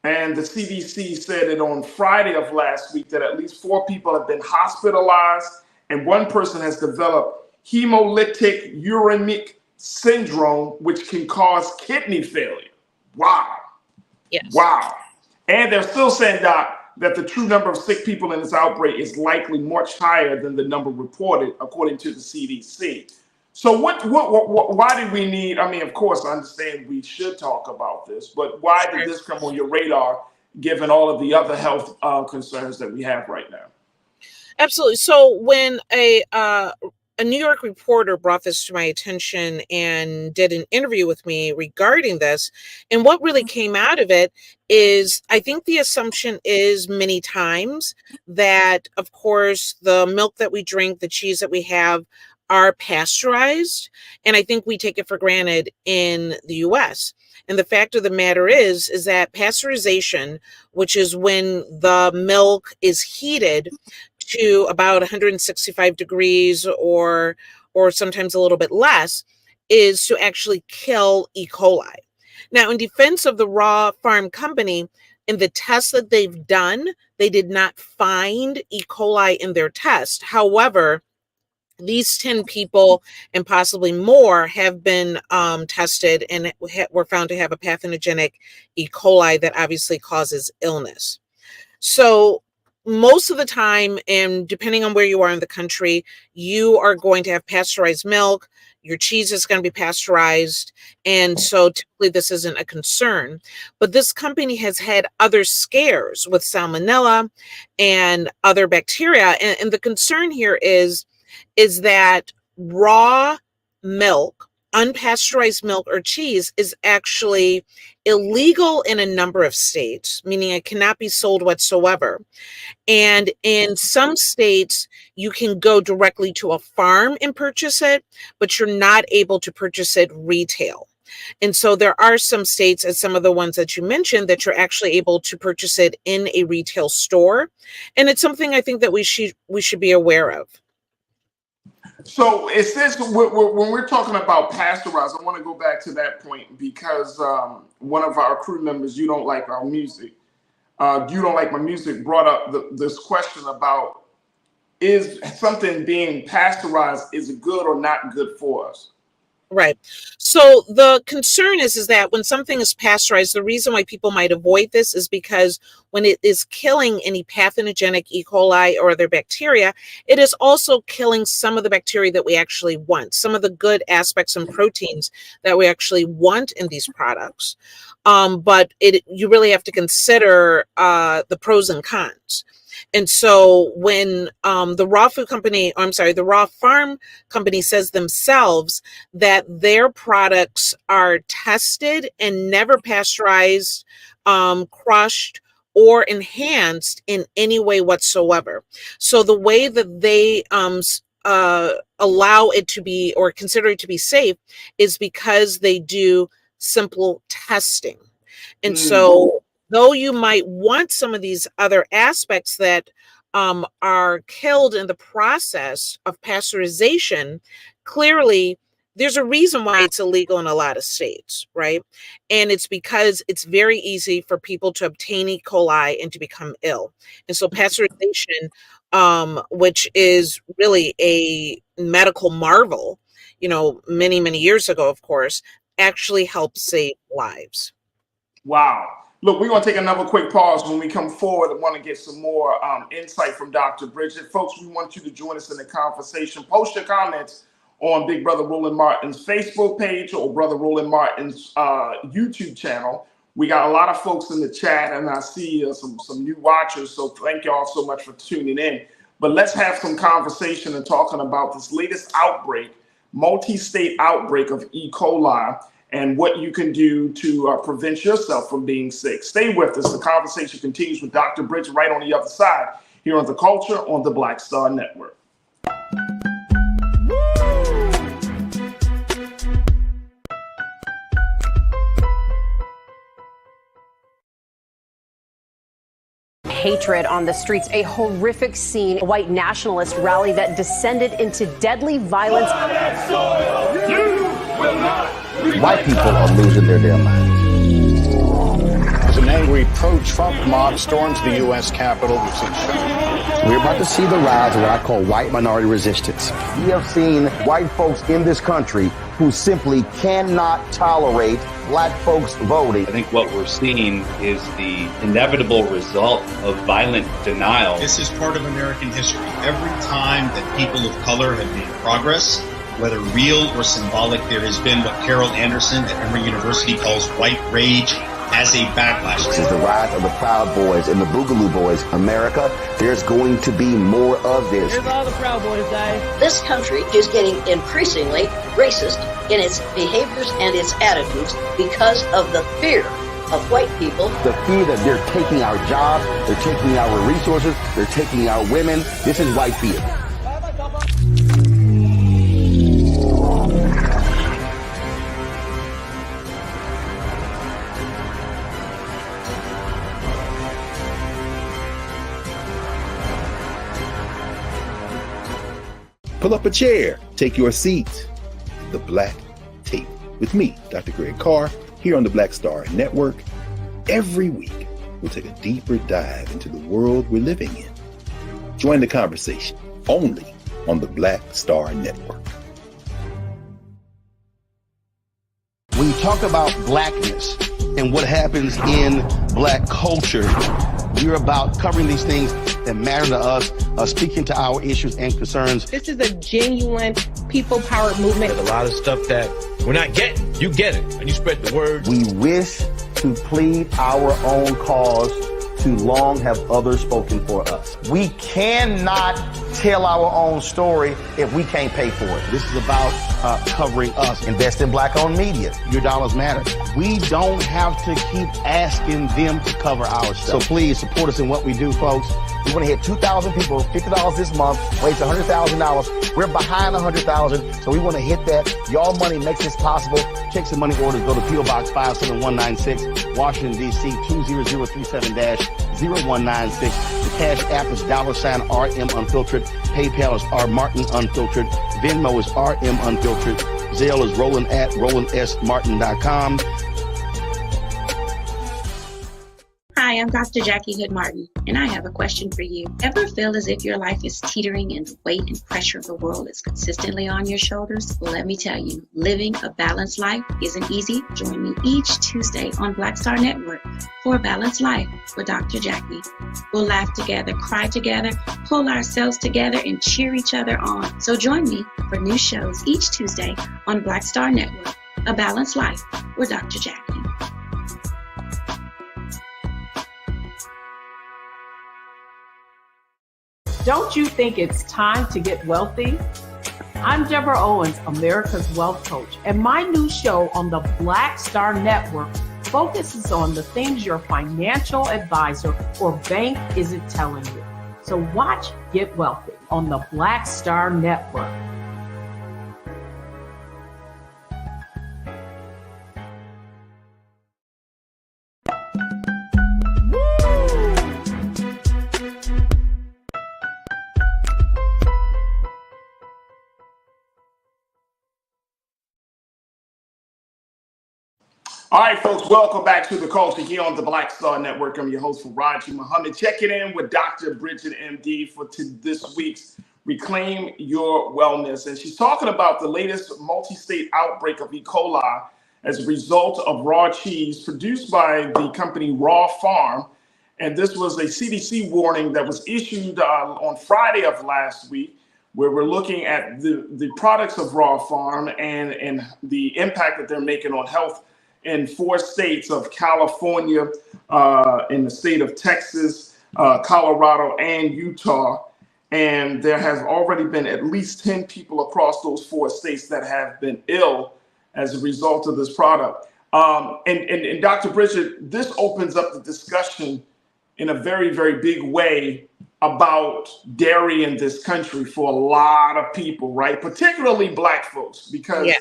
And the CDC said it on Friday of last week that at least 4 people have been hospitalized and 1 person has developed hemolytic uremic syndrome, which can cause kidney failure. Wow. Yes. Wow. And they're still saying, Doc, that the true number of sick people in this outbreak is likely much higher than the number reported, according to the CDC. So why did we need, I mean, of course, I understand we should talk about this, but why did this come on your radar, given all of the other health concerns that we have right now? Absolutely. So when a New York reporter brought this to my attention and did an interview with me regarding this, and what really came out of it is, I think the assumption is many times that, of course, the milk that we drink, the cheese that we have, are pasteurized. And I think we take it for granted in the US. And the fact of the matter is that pasteurization, which is when the milk is heated to about 165 degrees or sometimes a little bit less, is to actually kill E. coli. Now, in defense of the Raw Farm Company, in the tests that they've done, they did not find E. coli in their test. However, these 10 people and possibly more have been tested and were found to have a pathogenic E. coli that obviously causes illness. So most of the time, and depending on where you are in the country, you are going to have pasteurized milk. Your cheese is going to be pasteurized. And so typically this isn't a concern. But this company has had other scares with salmonella and other bacteria. And the concern here is that raw milk, unpasteurized milk or cheese, is actually illegal in a number of states, meaning it cannot be sold whatsoever. And in some states, you can go directly to a farm and purchase it, but you're not able to purchase it retail. And so there are some states, as some of the ones that you mentioned, that you're actually able to purchase it in a retail store. And it's something I think that we should be aware of. So it says when we're talking about pasteurized, I want to go back to that point because one of our crew members, You Don't Like Our Music, You Don't Like My Music, brought up this question about, is something being pasteurized, is it good or not good for us? Right. So the concern is that when something is pasteurized, the reason why people might avoid this is because when it is killing any pathogenic E. coli or other bacteria, it is also killing some of the bacteria that we actually want, some of the good aspects and proteins that we actually want in these products. But you really have to consider the pros and cons. And so when the Raw Farm Company says themselves that their products are tested and never pasteurized, crushed, or enhanced in any way whatsoever. So the way that they allow it to be or consider it to be safe is because they do simple testing. And so though you might want some of these other aspects that are killed in the process of pasteurization, clearly there's a reason why it's illegal in a lot of states, right? And it's because it's very easy for people to obtain E. coli and to become ill. And so pasteurization, which is really a medical marvel, many, many years ago, of course, actually helps save lives. Wow. Look, we're going to take another quick pause. When we come forward, I want to get some more insight from Dr. Bridget. Folks, we want you to join us in the conversation. Post your comments on Big Brother Roland Martin's Facebook page or Brother Roland Martin's YouTube channel. We got a lot of folks in the chat, and I see some new watchers, so thank y'all so much for tuning in. But let's have some conversation and talking about this latest outbreak, multi-state outbreak of E. coli, and what you can do to prevent yourself from being sick. Stay with us. The conversation continues with Dr. Bridget right on the other side here on The Culture on the Black Star Network. Hatred on the streets, a horrific scene, a white nationalist rally that descended into deadly violence. White people are losing their damn minds. As an angry pro-Trump mob storms the U.S. Capitol, We're about to see the rise of what I call white minority resistance. We have seen white folks in this country who simply cannot tolerate black folks voting. I think what we're seeing is the inevitable result of violent denial. This is part of American history. Every time that people of color have made progress, whether real or symbolic, there has been what Carol Anderson at Emory University calls white rage as a backlash. This is the rise of the Proud Boys and the Boogaloo Boys. America, there's going to be more of this. Here's all the Proud Boys, guys. This country is getting increasingly racist in its behaviors and its attitudes because of the fear of white people. The fear that they're taking our jobs, they're taking our resources, they're taking our women. This is white fear. Pull up a chair, take your seat. The Black Tape with me, Dr. Greg Carr, here on the Black Star Network. Every week, we'll take a deeper dive into the world we're living in. Join the conversation only on the Black Star Network. When you talk about blackness and what happens in black culture, we're about covering these things that matter to us, speaking to our issues and concerns. This is a genuine people-powered movement. There's a lot of stuff that we're not getting. You get it, and you spread the word. We wish to plead our own cause. Too long have others spoken for us. We cannot tell our own story if we can't pay for it. This is about covering us. Invest in black-owned media. Your dollars matter. We don't have to keep asking them to cover our stuff. So please support us in what we do, folks. We want to hit 2,000 people, $50 this month, raise $100,000. We're behind 100,000, so we want to hit that. Y'all money makes this possible. Check some money orders. Go to P.O. Box 57196, Washington, D.C. 20037-0196. The Cash App is $RM Unfiltered. PayPal is R Martin Unfiltered. Venmo is RM Unfiltered. Zelle is Roland at RolandSMartin.com. Hi, I'm Dr. Jackie Hood Martin, and I have a question for you. Ever feel as if your life is teetering and the weight and pressure of the world is consistently on your shoulders? Well, let me tell you, living a balanced life isn't easy. Join me each Tuesday on Black Star Network for A Balanced Life with Dr. Jackie. We'll laugh together, cry together, pull ourselves together, and cheer each other on. So join me for new shows each Tuesday on Black Star Network, A Balanced Life with Dr. Jackie. Don't you think it's time to get wealthy? I'm Deborah Owens, America's Wealth Coach, and my new show on the Black Star Network focuses on the things your financial advisor or bank isn't telling you. So watch Get Wealthy on the Black Star Network. All right, folks, welcome back to the culture here on the Black Star Network. I'm your host, Farajii Muhammad. Checking in with Dr. Bridget, MD, for this week's Reclaim Your Wellness. And she's talking about the latest multi-state outbreak of E. coli as a result of raw cheese produced by the company Raw Farm. And this was a CDC warning that was issued on Friday of last week, where we're looking at the products of Raw Farm and the impact that they're making on health in 4 states of California, in the state of Texas, Colorado, and Utah. And there has already been at least 10 people across those 4 states that have been ill as a result of this product. And Dr. Bridget, this opens up the discussion in a very, very big way about dairy in this country for a lot of people, right? Particularly Black folks, because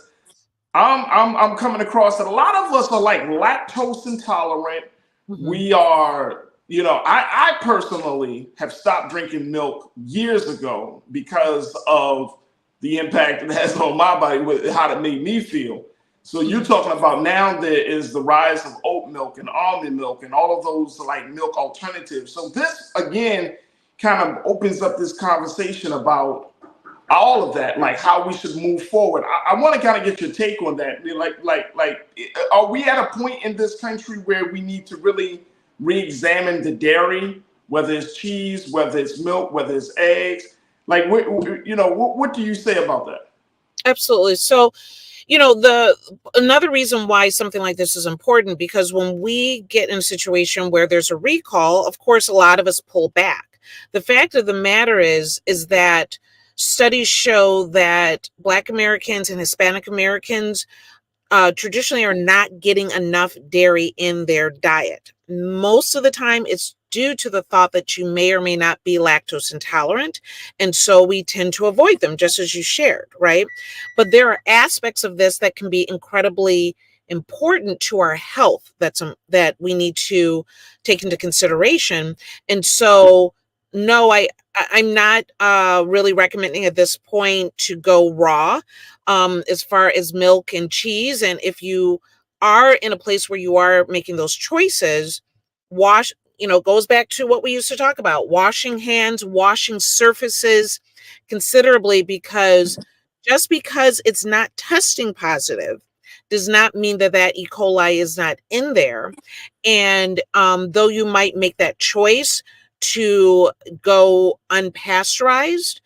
I'm coming across that a lot of us are like lactose intolerant. Mm-hmm. We are, I personally have stopped drinking milk years ago because of the impact it has on my body, with how it made me feel. So you're talking about now there is the rise of oat milk and almond milk and all of those like milk alternatives. So this again kind of opens up this conversation about all of that, like how we should move forward. I want to kind of get your take on that. Like, are we at a point in this country where we need to really re-examine the dairy, whether it's cheese, whether it's milk, whether it's eggs? Like, what do you say about that? Absolutely. So, another reason why something like this is important, because when we get in a situation where there's a recall, of course, a lot of us pull back. The fact of the matter is that studies show that Black Americans and Hispanic Americans traditionally are not getting enough dairy in their diet. Most of the time, it's due to the thought that you may or may not be lactose intolerant. And so we tend to avoid them, just as you shared, right? But there are aspects of this that can be incredibly important to our health that we need to take into consideration. And so, no, I'm not really recommending at this point to go raw as far as milk and cheese. And if you are in a place where you are making those choices, goes back to what we used to talk about, washing hands, washing surfaces considerably, because just because it's not testing positive does not mean that E. coli is not in there. And though you might make that choice to go unpasteurized,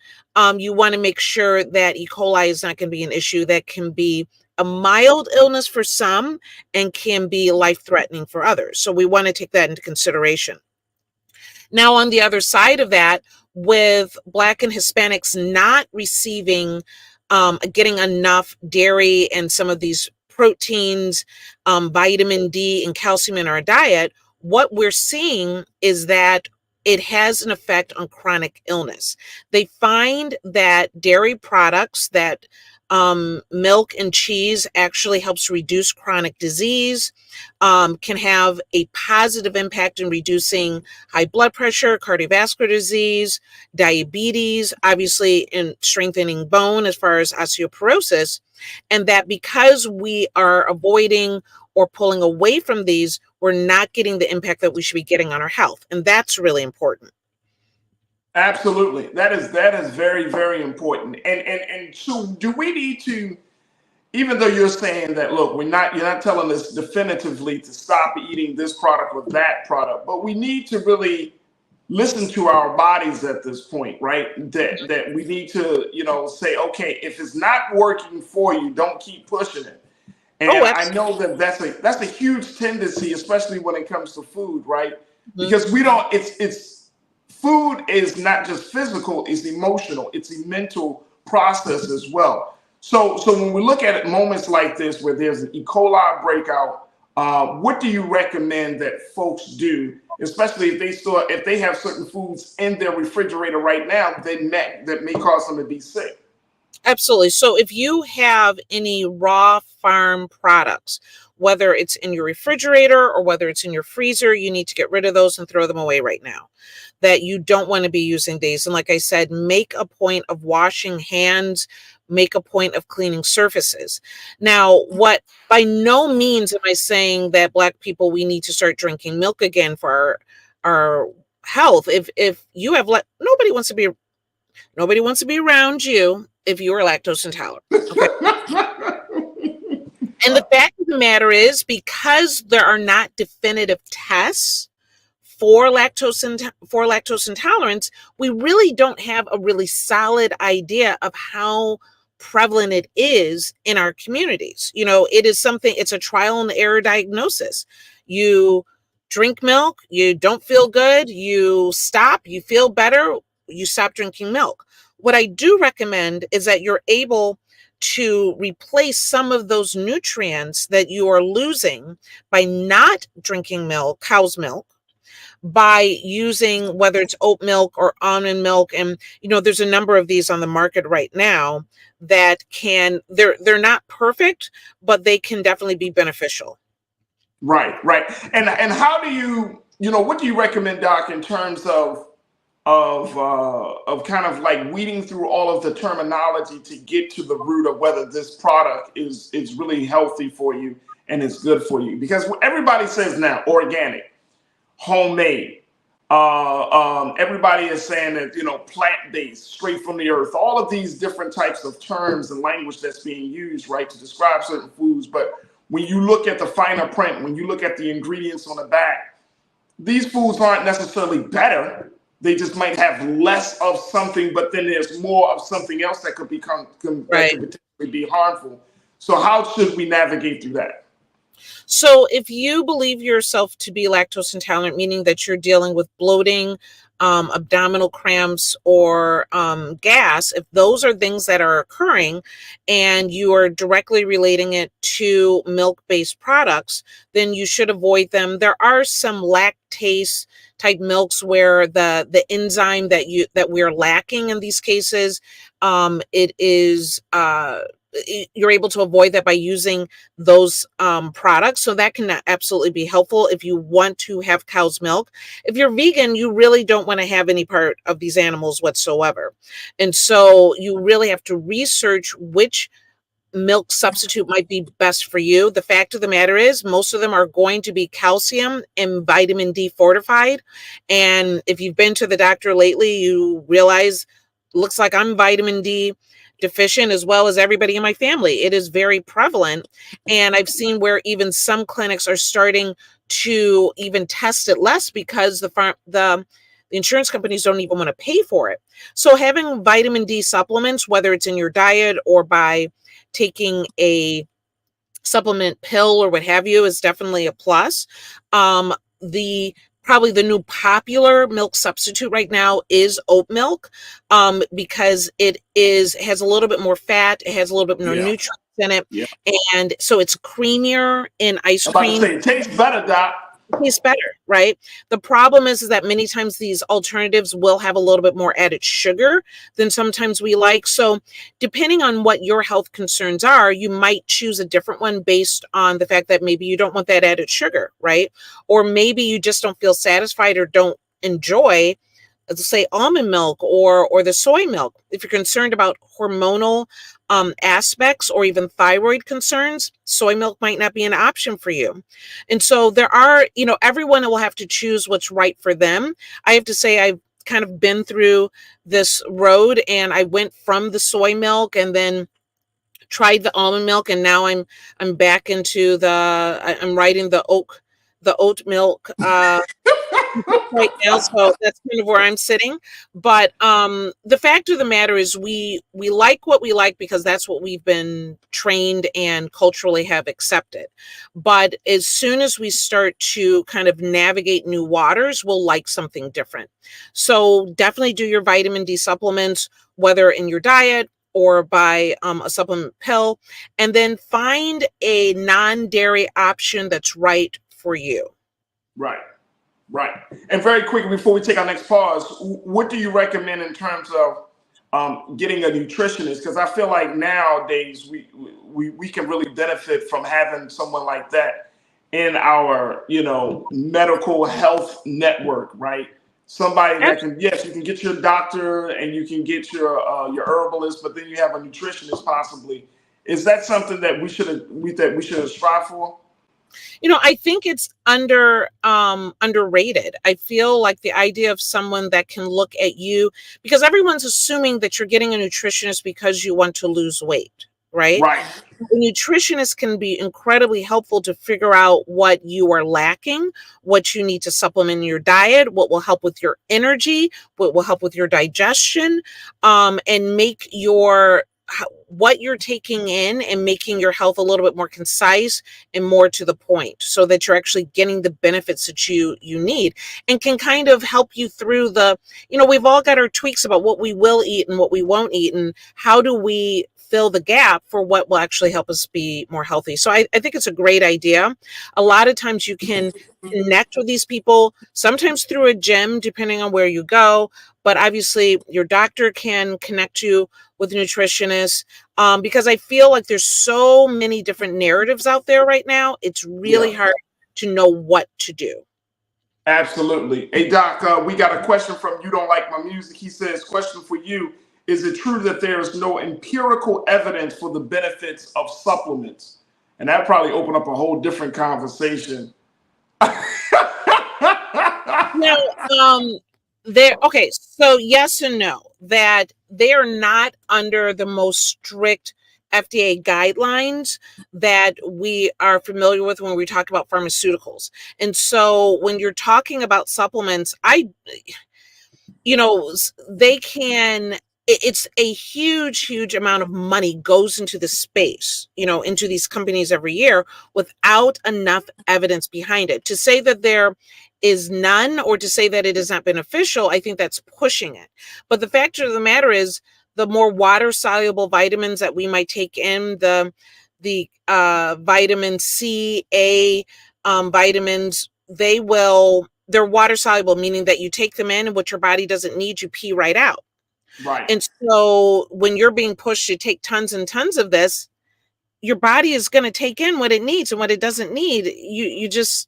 you want to make sure that E. coli is not going to be an issue that can be a mild illness for some and can be life-threatening for others. So we want to take that into consideration. Now, on the other side of that, with Black and Hispanics not receiving, getting enough dairy and some of these proteins, vitamin D and calcium in our diet, what we're seeing is that it has an effect on chronic illness. They find that dairy products, that milk and cheese actually helps reduce chronic disease, can have a positive impact in reducing high blood pressure, cardiovascular disease, diabetes, obviously in strengthening bone as far as osteoporosis. And that because we are avoiding or pulling away from these, we're not getting the impact that we should be getting on our health. And that's really important. Absolutely. That is very, very important. And so do we need to, even though you're saying that, look, you're not telling us definitively to stop eating this product or that product, but we need to really listen to our bodies at this point, right? That we need to, say, okay, if it's not working for you, don't keep pushing it. And I know that that's a huge tendency, especially when it comes to food, right? Because food is not just physical, it's emotional, it's a mental process as well. So when we look at moments like this where there's an E. coli breakout, what do you recommend that folks do, especially if they have certain foods in their refrigerator right now that may cause them to be sick? Absolutely. So if you have any raw farm products, whether it's in your refrigerator or whether it's in your freezer, you need to get rid of those and throw them away right now, that you don't want to be using these. And like I said, make a point of washing hands make a point of cleaning surfaces. Now, what by no means am I saying that Black people, we need to start drinking milk again for our health. If you have nobody wants to be around you if you are lactose intolerant. Okay. And the fact of the matter is, because there are not definitive tests for lactose intolerance, we really don't have a really solid idea of how prevalent it is in our communities. You know, it's a trial and error diagnosis. You drink milk, you don't feel good, you stop, you feel better, you stop drinking milk. What I do recommend is that you're able to replace some of those nutrients that you are losing by not drinking milk, cow's milk, by using whether it's oat milk or almond milk. And, you know, there's a number of these on the market right now that they're not perfect, but they can definitely be beneficial. Right. And how do what do you recommend, Doc, in terms of kind of like weeding through all of the terminology to get to the root of whether this product is really healthy for you and it's good for you? Because everybody says now organic, homemade. Everybody is saying that, plant-based, straight from the earth, all of these different types of terms and language that's being used, right, to describe certain foods. But when you look at the finer print, when you look at the ingredients on the back, these foods aren't necessarily better. They just might have less of something, but then there's more of something else that could that could potentially be harmful. So how should we navigate through that? So if you believe yourself to be lactose intolerant, meaning that you're dealing with bloating, abdominal cramps, or gas, if those are things that are occurring and you are directly relating it to milk-based products, then you should avoid them. There are some lactase type milks where the enzyme that we're lacking in these cases, you're able to avoid that by using those products. So that can absolutely be helpful if you want to have cow's milk. If you're vegan, you really don't want to have any part of these animals whatsoever. And so you really have to research which milk substitute might be best for you. The fact of the matter is, most of them are going to be calcium and vitamin D fortified. And if you've been to the doctor lately, you realize, looks like I'm vitamin D deficient as well as everybody in my family. It is very prevalent. And I've seen where even some clinics are starting to even test it less because the insurance companies don't even want to pay for it. So having vitamin D supplements, whether it's in your diet or by taking a supplement pill or what have you, is definitely a plus. Probably the new popular milk substitute right now is oat milk, because it has a little bit more fat, it has a little bit more nutrients in it, and so it's creamier in ice cream. It tastes better, Doc. It tastes better, right? The problem is that many times these alternatives will have a little bit more added sugar than sometimes we like. So depending on what your health concerns are, you might choose a different one based on the fact that maybe you don't want that added sugar, right? Or maybe you just don't feel satisfied or don't enjoy, let's say, almond milk or the soy milk. If you're concerned about hormonal aspects or even thyroid concerns, soy milk might not be an option for you. And so there are, everyone will have to choose what's right for them. I have to say, I've kind of been through this road, and I went from the soy milk and then tried the almond milk, and now I'm back into I'm writing the oat milk right now, so that's kind of where I'm sitting. But the fact of the matter is, we like what we like because that's what we've been trained and culturally have accepted. But as soon as we start to kind of navigate new waters, we'll like something different. So definitely do your vitamin D supplements, whether in your diet or by a supplement pill, and then find a non-dairy option that's right for you. Right. And very quickly, before we take our next pause, what do you recommend in terms of getting a nutritionist? Because I feel like nowadays we can really benefit from having someone like that in our medical health network, right? somebody that can, yes, you can get your doctor and you can get your herbalist, but then you have a nutritionist possibly. Is that something that we should strive for? I think it's underrated. I feel like the idea of someone that can look at you, because everyone's assuming that you're getting a nutritionist because you want to lose weight, right? Right. A nutritionist can be incredibly helpful to figure out what you are lacking, what you need to supplement in your diet, what will help with your energy, what will help with your digestion, and make what you're taking in and making your health a little bit more concise and more to the point, so that you're actually getting the benefits that you need, and can kind of help you through we've all got our tweaks about what we will eat and what we won't eat, and how do we fill the gap for what will actually help us be more healthy. So I think it's a great idea. A lot of times you can connect with these people, sometimes through a gym, depending on where you go, but obviously your doctor can connect you with a nutritionist, because I feel like there's so many different narratives out there right now. It's really hard to know what to do. Absolutely. Hey, Doc, we got a question from You Don't Like My Music. He says, question for you. Is it true that there is no empirical evidence for the benefits of supplements? And that probably opened up a whole different conversation. So yes and no, that they are not under the most strict FDA guidelines that we are familiar with when we talk about pharmaceuticals. And so when you're talking about supplements, it's a huge amount of money goes into the space, into these companies every year without enough evidence behind it. To say that there is none, or to say that it is not beneficial, I think that's pushing it. But the fact of the matter is, the more water soluble vitamins that we might take in, the vitamin C, A vitamins, they're water soluble, meaning that you take them in and what your body doesn't need, you pee right out. Right. And so when you're being pushed to take tons and tons of this, your body is going to take in what it needs, and what it doesn't need, you just,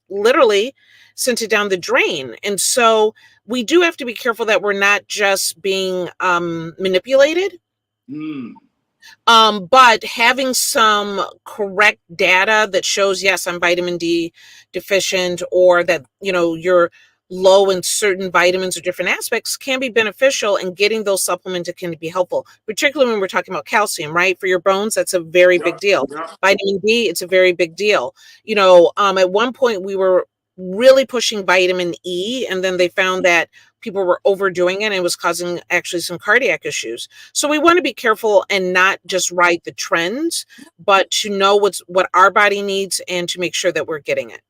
literally sent it down the drain. And so we do have to be careful that we're not just being manipulated. But having some correct data that shows, yes, I'm vitamin D deficient, or that, you're low in certain vitamins or different aspects, can be beneficial, and getting those supplements can be helpful, particularly when we're talking about calcium, right? For your bones, that's a very big deal. Vitamin D, it's a very big deal. At one point we were really pushing vitamin E, and then they found that people were overdoing it, and it was causing actually some cardiac issues. So we want to be careful and not just ride the trends, but to know what our body needs, and to make sure that we're getting it.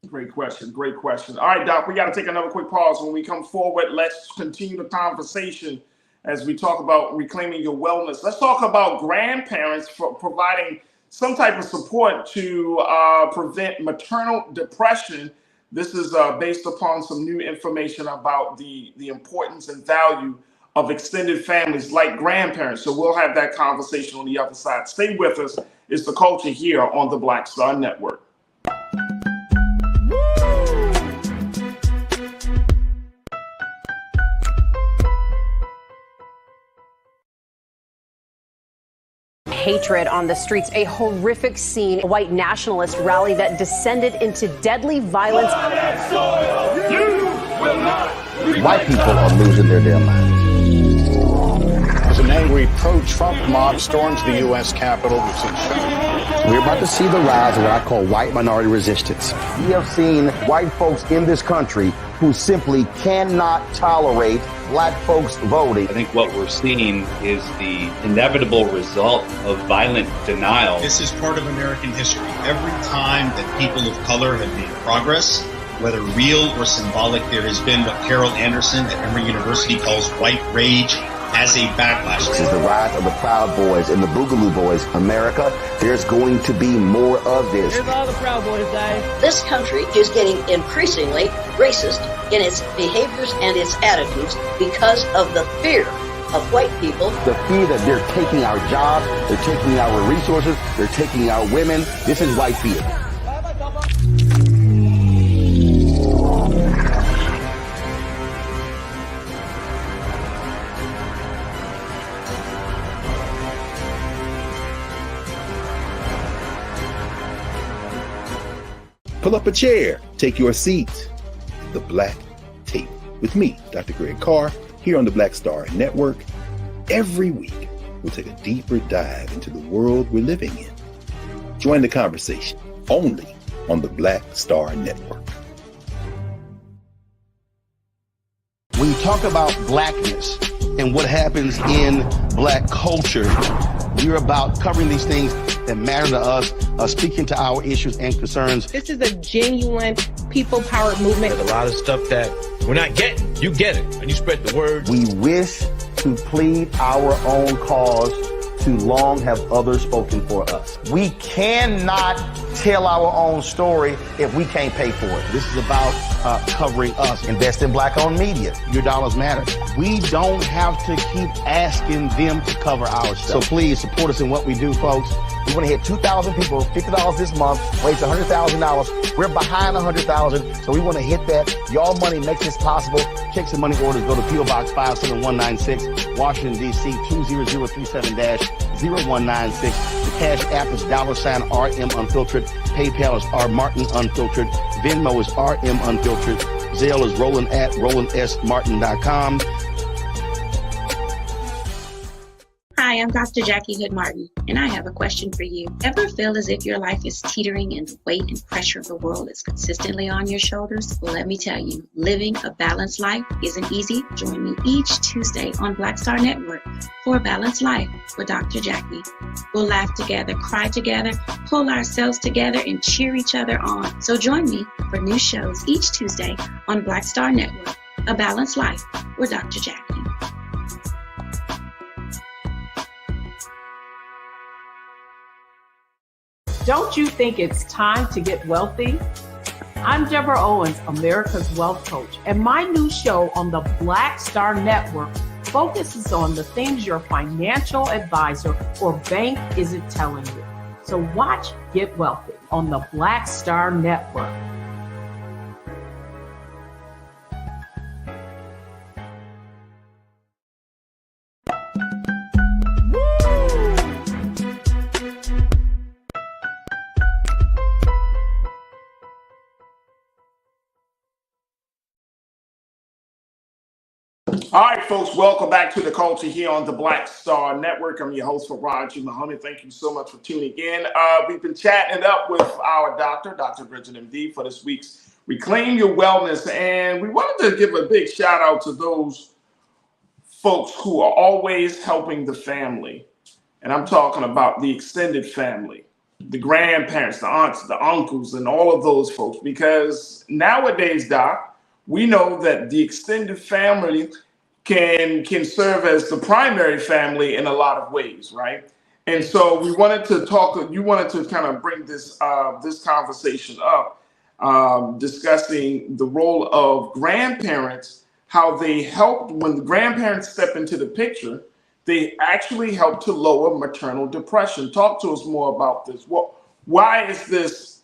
Great question. Great question. All right, Doc, we got to take another quick pause. When we come forward, let's continue the conversation as we talk about reclaiming your wellness. Let's talk about grandparents for providing some type of support to prevent maternal depression. This is based upon some new information about the importance and value of extended families like grandparents. So we'll have that conversation on the other side. Stay with us. It's The Culture here on the Black Star Network. Hatred on the streets, a horrific scene, a white nationalist rally that descended into deadly violence. White people are losing their damn minds. As an angry pro-Trump mob storms the U.S. Capitol, we're about to see the rise of what I call white minority resistance. We have seen white folks in this country who simply cannot tolerate black folks voting. I think what we're seeing is the inevitable result of violent denial. This is part of American history. Every time that people of color have made progress, whether real or symbolic, there has been what Carol Anderson at Emory University calls white rage as a backlash. This is the rise of the Proud Boys and the Boogaloo Boys. America, there's going to be more of this. Here's all the Proud Boys, guys. This country is getting increasingly racist in its behaviors and its attitudes because of the fear of white people. The fear that they're taking our jobs, they're taking our resources, they're taking our women. This is white fear. Pull up a chair, take your seat. The Black Tape with me, Dr. Greg Carr, here on the Black Star Network. Every week, we'll take a deeper dive into the world we're living in. Join the conversation only on the Black Star Network. When you talk about blackness and what happens in black culture, we're about covering these things that matter to us, speaking to our issues and concerns. This is a genuine people-powered movement. There's a lot of stuff that we're not getting. You get it, and you spread the word. We wish to plead our own cause. Too long have others spoken for us. We cannot tell our own story if we can't pay for it. This is about covering us. Invest in black-owned media. Your dollars matter. We don't have to keep asking them to cover our stuff. So please support us in what we do, folks. We want to hit 2,000 people, $50 this month, raise $100,000. We're behind 100,000, so we want to hit that. Y'all money makes this possible. Check some money orders. Go to P.O. Box 57196, Washington, D.C. 20037-0196. The Cash App is $RM Unfiltered. PayPal is R Martin Unfiltered. Venmo is RM Unfiltered. Zelle is Roland at RolandSMartin.com. Hi, I'm Dr. Jackie Hood Martin, and I have a question for you. Ever feel as if your life is teetering and the weight and pressure of the world is consistently on your shoulders? Well, let me tell you, living a balanced life isn't easy. Join me each Tuesday on Black Star Network for A Balanced Life with Dr. Jackie. We'll laugh together, cry together, pull ourselves together, and cheer each other on. So join me for new shows each Tuesday on Black Star Network, A Balanced Life with Dr. Jackie. Don't you think it's time to get wealthy? I'm Deborah Owens, America's Wealth Coach, and my new show on the Black Star Network focuses on the things your financial advisor or bank isn't telling you. So watch Get Wealthy on the Black Star Network. All right, folks, welcome back to The Culture here on the Black Star Network. I'm your host, Farajii Muhammad. Thank you so much for tuning in. We've been chatting it up with our doctor, Dr. Bridget MD, for this week's Reclaim Your Wellness. And we wanted to give a big shout out to those folks who are always helping the family. And I'm talking about the extended family, the grandparents, the aunts, the uncles, and all of those folks. Because nowadays, Doc, we know that the extended family can serve as the primary family in a lot of ways, right? And so we wanted to talk. You wanted to kind of bring this this conversation up, discussing the role of grandparents, how they helped when the grandparents step into the picture. They actually help to lower maternal depression. Talk to us more about this. Why is this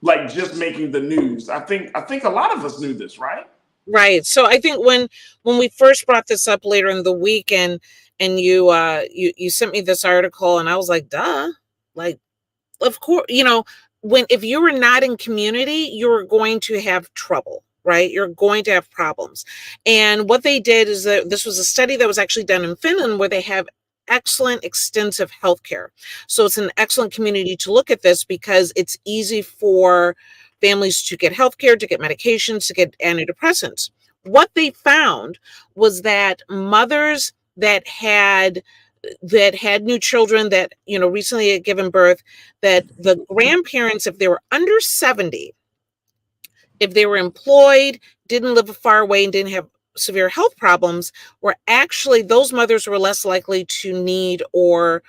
like just making the news? I think a lot of us knew this, right? Right. So I think when we first brought this up later in the week, and you sent me this article, and I was like, duh, like, of course, if you were not in community, you're going to have trouble, right? You're going to have problems. And what they did is that this was a study that was actually done in Finland, where they have excellent, extensive healthcare. So it's an excellent community to look at this, because it's easy for families to get healthcare, to get medications, to get antidepressants. What they found was that mothers that had new children, that recently had given birth, that the grandparents, if they were under 70, if they were employed, didn't live far away, and didn't have severe health problems, were actually, those mothers were less likely to need or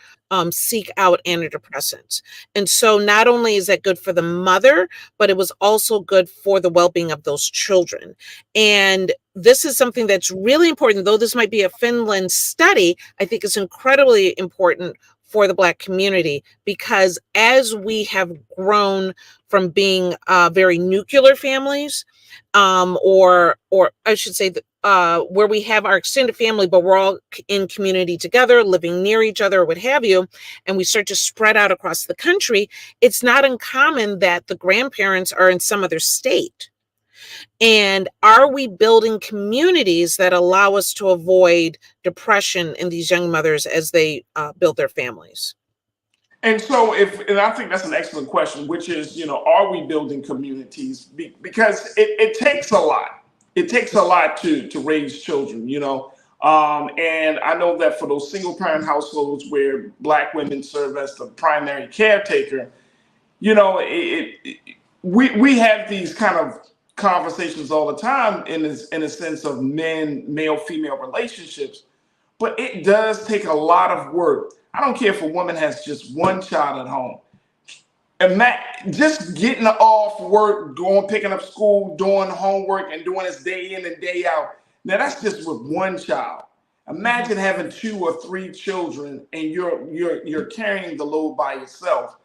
seek out antidepressants. And so not only is that good for the mother, but it was also good for the well-being of those children. And this is something that's really important. Though this might be a Finland study, I think it's incredibly important for the Black community, because as we have grown from being very nuclear families, or I should say that where we have our extended family, but we're all in community together, living near each other, what have you, and we start to spread out across the country, it's not uncommon that the grandparents are in some other state. And are we building communities that allow us to avoid depression in these young mothers as they build their families? And so, and I think that's an excellent question, which is, are we building communities? Because it takes a lot. It takes a lot to raise children, and I know that for those single parent households where Black women serve as the primary caretaker, we have these kind of conversations all the time in a sense of male-female relationships, but it does take a lot of work. I don't care if a woman has just one child at home. Just getting off work, picking up school, doing homework, and doing this day in and day out. Now that's just with one child. Imagine having 2 or 3 children and you're carrying the load by yourself.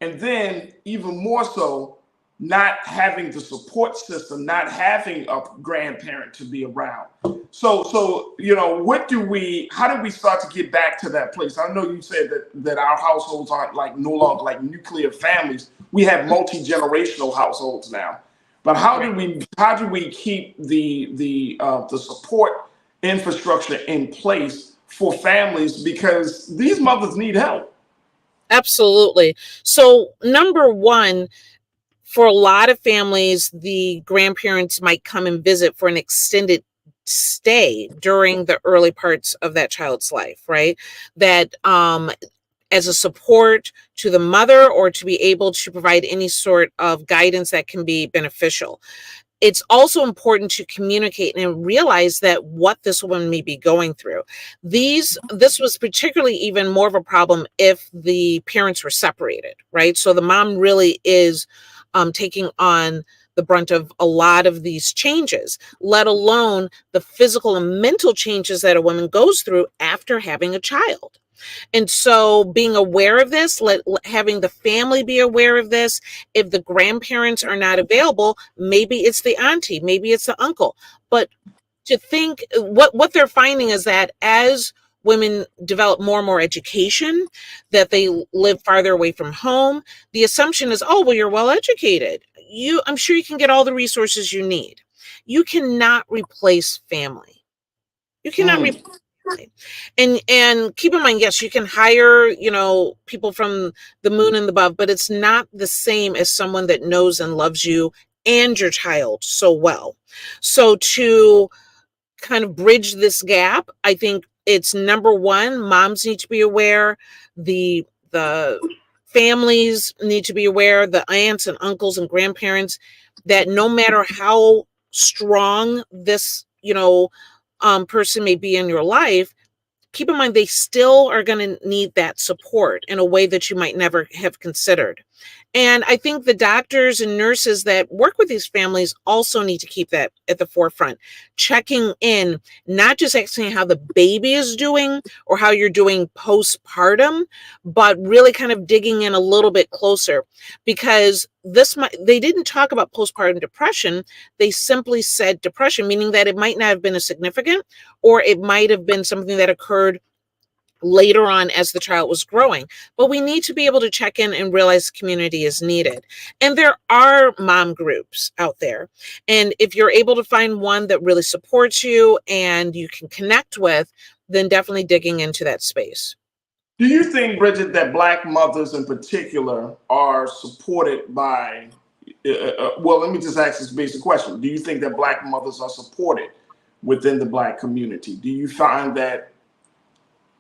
And then even more so, not having the support system, not having a grandparent to be around. So how do we start to get back to that place? I know you said that our households aren't no longer like nuclear families. We have multi-generational households now. But how do we keep the support infrastructure in place for families, because these mothers need help? Absolutely. So number one, for a lot of families, the grandparents might come and visit for an extended stay during the early parts of that child's life, right? That as a support to the mother, or to be able to provide any sort of guidance that can be beneficial. It's also important to communicate and realize that what this woman may be going through. This was particularly even more of a problem if the parents were separated, right? So the mom really is taking on the brunt of a lot of these changes, let alone the physical and mental changes that a woman goes through after having a child. And so being aware of this, having the family be aware of this. If the grandparents are not available, maybe it's the auntie, maybe it's the uncle. But to think what they're finding is that as women develop more and more education, that they live farther away from home, the assumption is, oh, well, you're well educated. I'm sure you can get all the resources you need. You cannot replace family. You cannot replace family. And keep in mind, yes, you can hire, people from the moon and above, but it's not the same as someone that knows and loves you and your child so well. So to kind of bridge this gap, I think it's number one, moms need to be aware, the families need to be aware, the aunts and uncles and grandparents, that no matter how strong this, person may be in your life, keep in mind they still are going to need that support in a way that you might never have considered. And I think the doctors and nurses that work with these families also need to keep that at the forefront, checking in, not just asking how the baby is doing or how you're doing postpartum, but really kind of digging in a little bit closer, because they didn't talk about postpartum depression. They simply said depression, meaning that it might not have been as significant, or it might have been something that occurred later on as the child was growing. But we need to be able to check in and realize community is needed. And there are mom groups out there. And if you're able to find one that really supports you and you can connect with, then definitely digging into that space. Do you think, Bridget, that Black mothers in particular are supported by, well, let me just ask this basic question. Do you think that Black mothers are supported within the Black community? Do you find that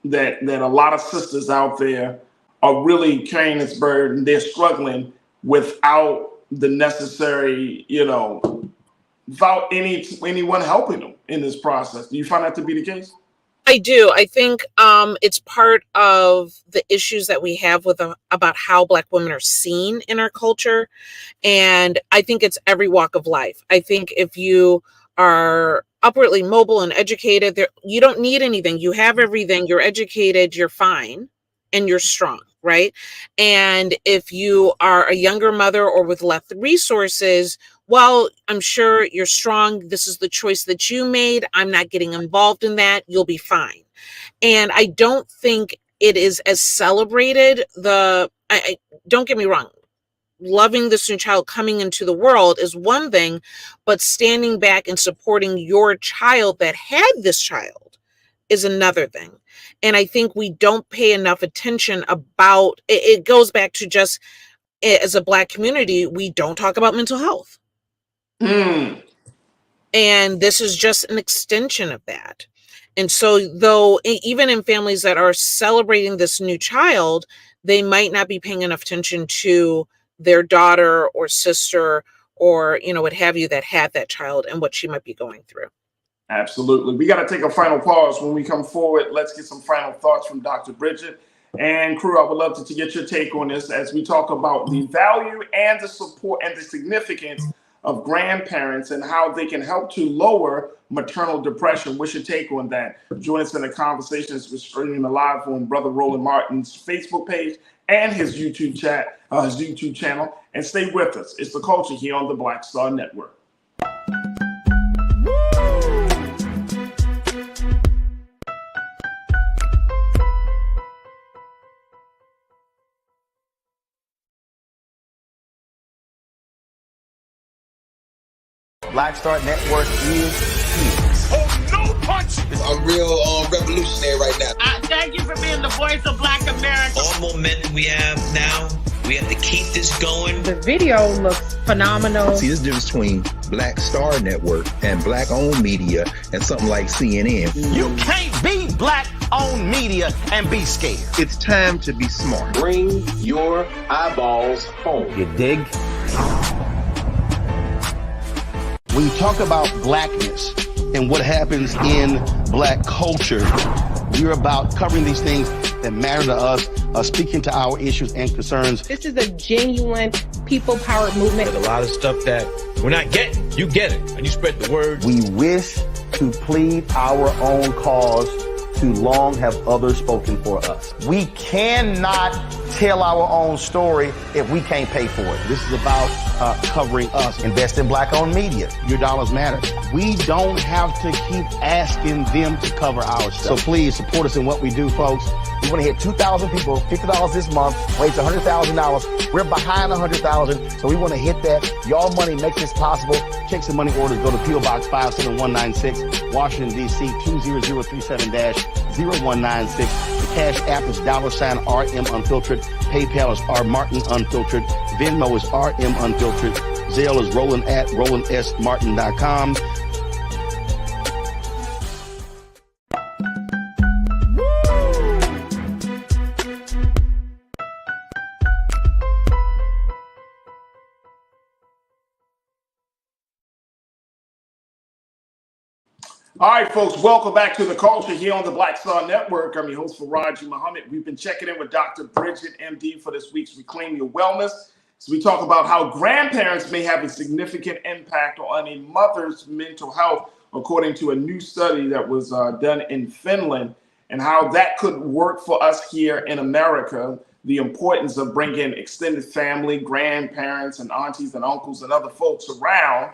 a lot of sisters out there are really carrying this burden, they're struggling without the necessary, without anyone helping them in this process? Do you find that to be the case? I do. I think it's part of the issues that we have about how Black women are seen in our culture. And I think it's every walk of life. I think if you are upwardly mobile and educated, you don't need anything. You have everything. You're educated. You're fine. And you're strong, right? And if you are a younger mother or with less resources, well, I'm sure you're strong. This is the choice that you made. I'm not getting involved in that. You'll be fine. And I don't think it is as celebrated. Don't get me wrong. Loving this new child coming into the world is one thing, but standing back and supporting your child that had this child is another thing. And I think we don't pay enough attention about it. It goes back to just as a Black community, we don't talk about mental health. And this is just an extension of that. And so though, even in families that are celebrating this new child, they might not be paying enough attention to their daughter or sister or, what have you, that had that child and what she might be going through. Absolutely. We got to take a final pause. When we come forward, let's get some final thoughts from Dr. Bridget. And crew, I would love to get your take on this as we talk about the value and the support and the significance of grandparents and how they can help to lower maternal depression. What's your take on that? Join us in the conversation as we're streaming live on Brother Roland Martin's Facebook page and his YouTube channel. And stay with us. It's The Culture here on the Black Star Network. Black Star Network is here. Oh, no punch! I'm real revolutionary right now. Thank you for being the voice of Black America. All momentum we have now, we have to keep this going. The video looks phenomenal. See, this difference between Black Star Network and Black-owned media and something like CNN. You can't be Black-owned media and be scared. It's time to be smart. Bring your eyeballs home. You dig? When you talk about blackness and what happens in Black culture, we're about covering these things that matter to us, speaking to our issues and concerns. This is a genuine people-powered movement. There's a lot of stuff that we're not getting. You get it, and you spread the word. We wish to plead our own cause. Too long have others spoken for us. We cannot tell our own story if we can't pay for it. This is about covering us. Invest in Black-owned media. Your dollars matter. We don't have to keep asking them to cover our stuff. So please support us in what we do, folks. We want to hit 2,000 people, $50 this month, raise $100,000. We're behind 100,000, so we want to hit that. Y'all money makes this possible. Check some money orders. Go to P.O. Box 57196, Washington, D.C. 20037-0196. The Cash App is $RM Unfiltered. PayPal is R Martin Unfiltered. Venmo is RM Unfiltered. Zelle is Roland at RolandSMartin.com. All right, folks, welcome back to The Culture here on the Black Star Network. I'm your host, Farajii Muhammad. We've been checking in with Dr. Bridget, MD, for this week's Reclaim Your Wellness. So we talk about how grandparents may have a significant impact on a mother's mental health, according to a new study that was done in Finland, and how that could work for us here in America, the importance of bringing extended family, grandparents, and aunties and uncles and other folks around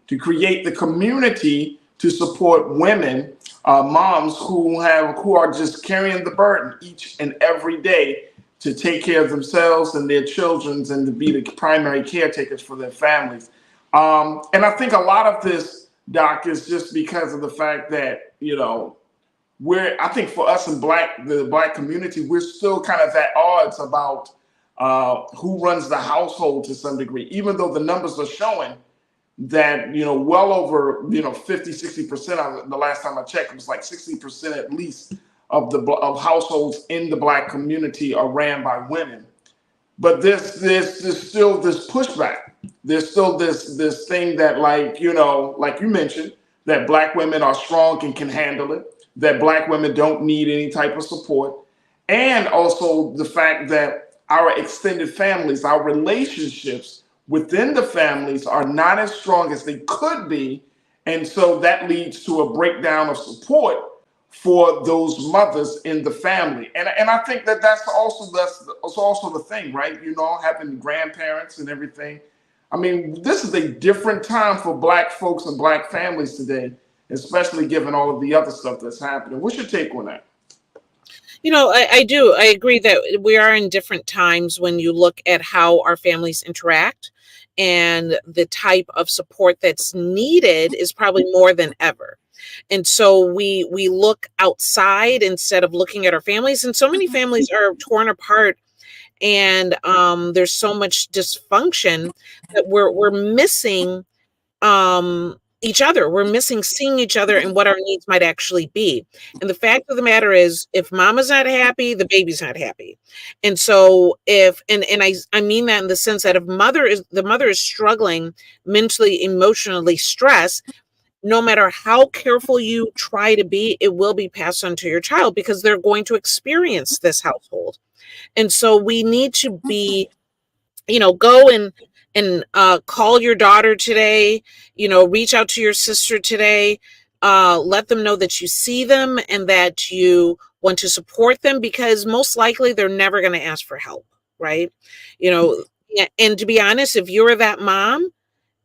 to create the community to support women, moms who are just carrying the burden each and every day to take care of themselves and their children and to be the primary caretakers for their families. And I think a lot of this, Doc, is just because of the fact that, I think for us in the Black community, we're still kind of at odds about who runs the household to some degree, even though the numbers are showing that, well over, 50, 60%, the last time I checked, it was like 60% at least of households in the Black community are ran by women. But there's still this pushback. There's still this thing that, like you mentioned, that Black women are strong and can handle it, that Black women don't need any type of support. And also the fact that our extended families, our relationships within the families are not as strong as they could be. And so that leads to a breakdown of support for those mothers in the family. And I think that's also the thing, right? You know, having grandparents and everything. I mean, this is a different time for Black folks and Black families today, especially given all of the other stuff that's happening. What's your take on that? You know, I do. I agree that we are in different times when you look at how our families interact, and the type of support that's needed is probably more than ever. And so we look outside instead of looking at our families. And so many families are torn apart, and there's so much dysfunction that we're missing each other. We're missing seeing each other and what our needs might actually be. And the fact of the matter is, if mama's not happy, the baby's not happy. And so if I mean that in the sense that if the mother is struggling mentally, emotionally, stressed, no matter how careful you try to be, it will be passed on to your child because they're going to experience this household. And so we need to be, go and call your daughter today, reach out to your sister today, let them know that you see them and that you want to support them, because most likely they're never going to ask for help, right? And to be honest, if you're that mom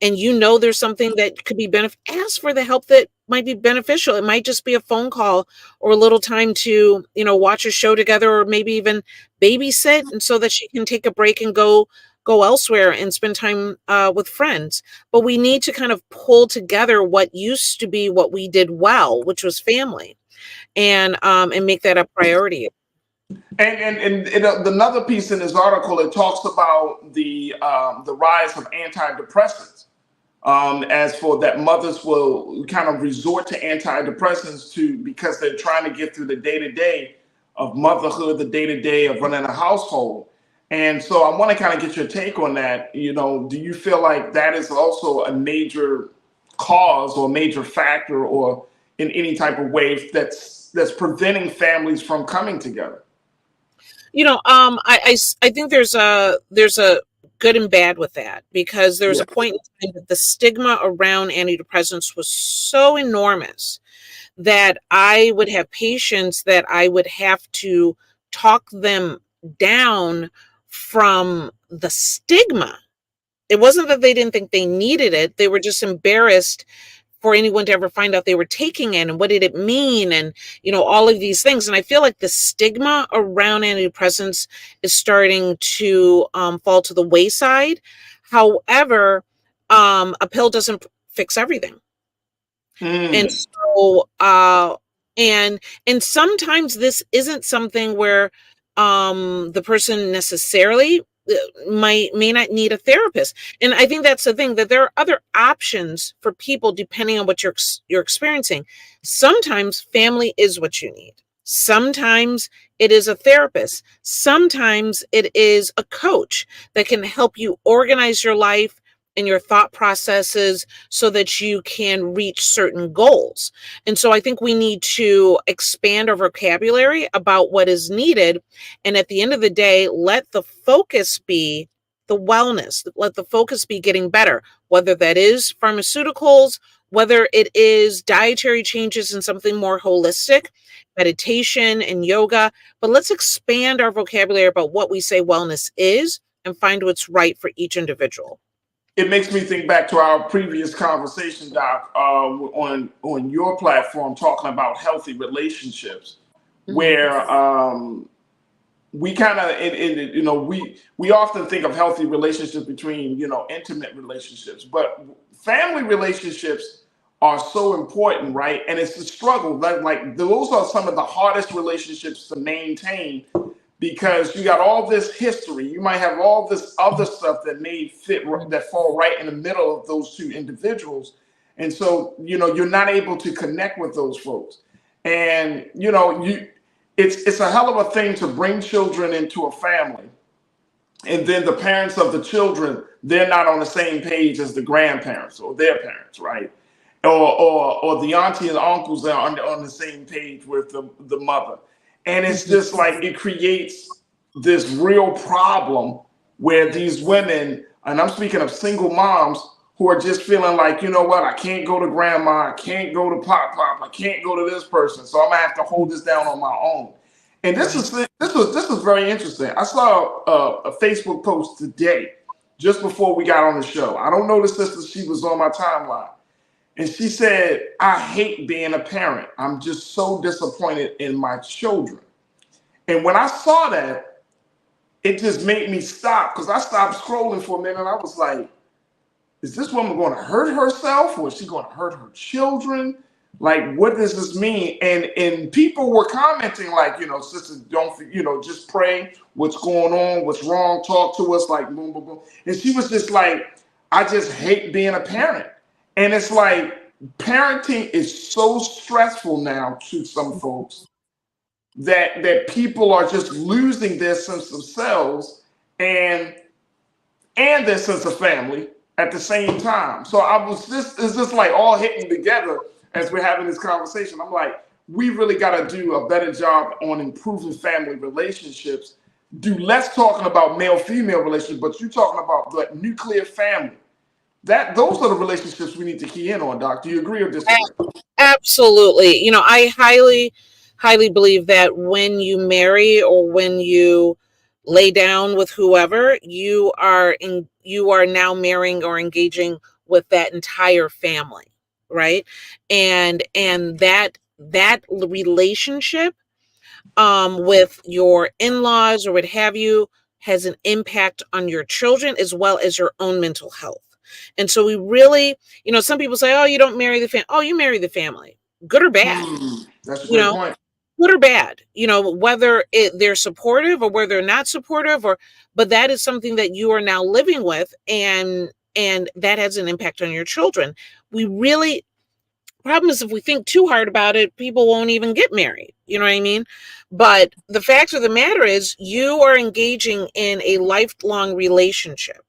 and there's something that could be ask for the help that might be beneficial. It might just be a phone call or a little time to, watch a show together, or maybe even babysit, and so that she can take a break and go elsewhere and spend time with friends. But we need to kind of pull together what used to be what we did well, which was family, and make that a priority. And another piece in this article, it talks about the rise of antidepressants. As for that, mothers will kind of resort to antidepressants because they're trying to get through the day-to-day of motherhood, the day-to-day of running a household. And so I want to kind of get your take on that. Do you feel like that is also a major cause or major factor, or in any type of way that's preventing families from coming together? I think there's a good and bad with that, because there's a point in time that the stigma around antidepressants was so enormous that I would have patients that I would have to talk them down from the stigma. It wasn't that they didn't think they needed it. They were just embarrassed for anyone to ever find out they were taking it, and what did it mean, and all of these things. And I feel like the stigma around antidepressants is starting to fall to the wayside. However, a pill doesn't fix everything. And so and sometimes this isn't something where the person necessarily may not need a therapist. And I think that's the thing, that there are other options for people depending on what you're experiencing. Sometimes family is what you need. Sometimes it is a therapist. Sometimes it is a coach that can help you organize your life and your thought processes so that you can reach certain goals. And so I think we need to expand our vocabulary about what is needed. And at the end of the day, let the focus be the wellness. Let the focus be getting better, whether that is pharmaceuticals, whether it is dietary changes and something more holistic, meditation and yoga. But let's expand our vocabulary about what we say wellness is and find what's right for each individual. It makes me think back to our previous conversation, Doc, on your platform, talking about healthy relationships, where we kind of, we often think of healthy relationships between, intimate relationships, but family relationships are so important, right? And it's the struggle. Like those are some of the hardest relationships to maintain, because you got all this history. You might have all this other stuff that may that fall right in the middle of those two individuals. And so, you're not able to connect with those folks. And, it's a hell of a thing to bring children into a family. And then the parents of the children, they're not on the same page as the grandparents or their parents, right? Or the auntie and uncles are on the same page with the mother. And it's just like, it creates this real problem where these women, and I'm speaking of single moms, who are just feeling like, you know what, I can't go to grandma, I can't go to pop, I can't go to this person, so I'm gonna have to hold this down on my own. And this was very interesting. I saw a Facebook post today, just before we got on the show. I don't know the sister, she was on my timeline. And she said, I hate being a parent. I'm just so disappointed in my children. And when I saw that, it just made me stop, because I stopped scrolling for a minute and I was like, is this woman going to hurt herself, or is she going to hurt her children? Like, what does this mean? And people were commenting like, you know, sister, don't, you know, just pray. What's going on? What's wrong? Talk to us, like, boom, boom, boom. And she was just like, I just hate being a parent. And it's like, parenting is so stressful now to some folks that people are just losing their sense of selves and their sense of family at the same time. So it's just like all hitting together as we're having this conversation. I'm like, we really got to do a better job on improving family relationships. Do less talking about male-female relationships, but you're talking about the nuclear family. Those are the relationships we need to key in on, Doc. Do you agree or disagree? Absolutely. You know, I highly believe that when you marry or when you lay down with whoever, you are now marrying or engaging with that entire family, right? And that relationship with your in-laws or what have you has an impact on your children as well as your own mental health. And so we really, you know, some people say, oh, you don't marry the family. Oh, you marry the family, good or bad. That's a great point. Good or bad, you know, whether they're supportive or whether they're not supportive, but that is something that you are now living with, and that has an impact on your children. Problem is, if we think too hard about it, people won't even get married. You know what I mean? But the fact of the matter is, you are engaging in a lifelong relationship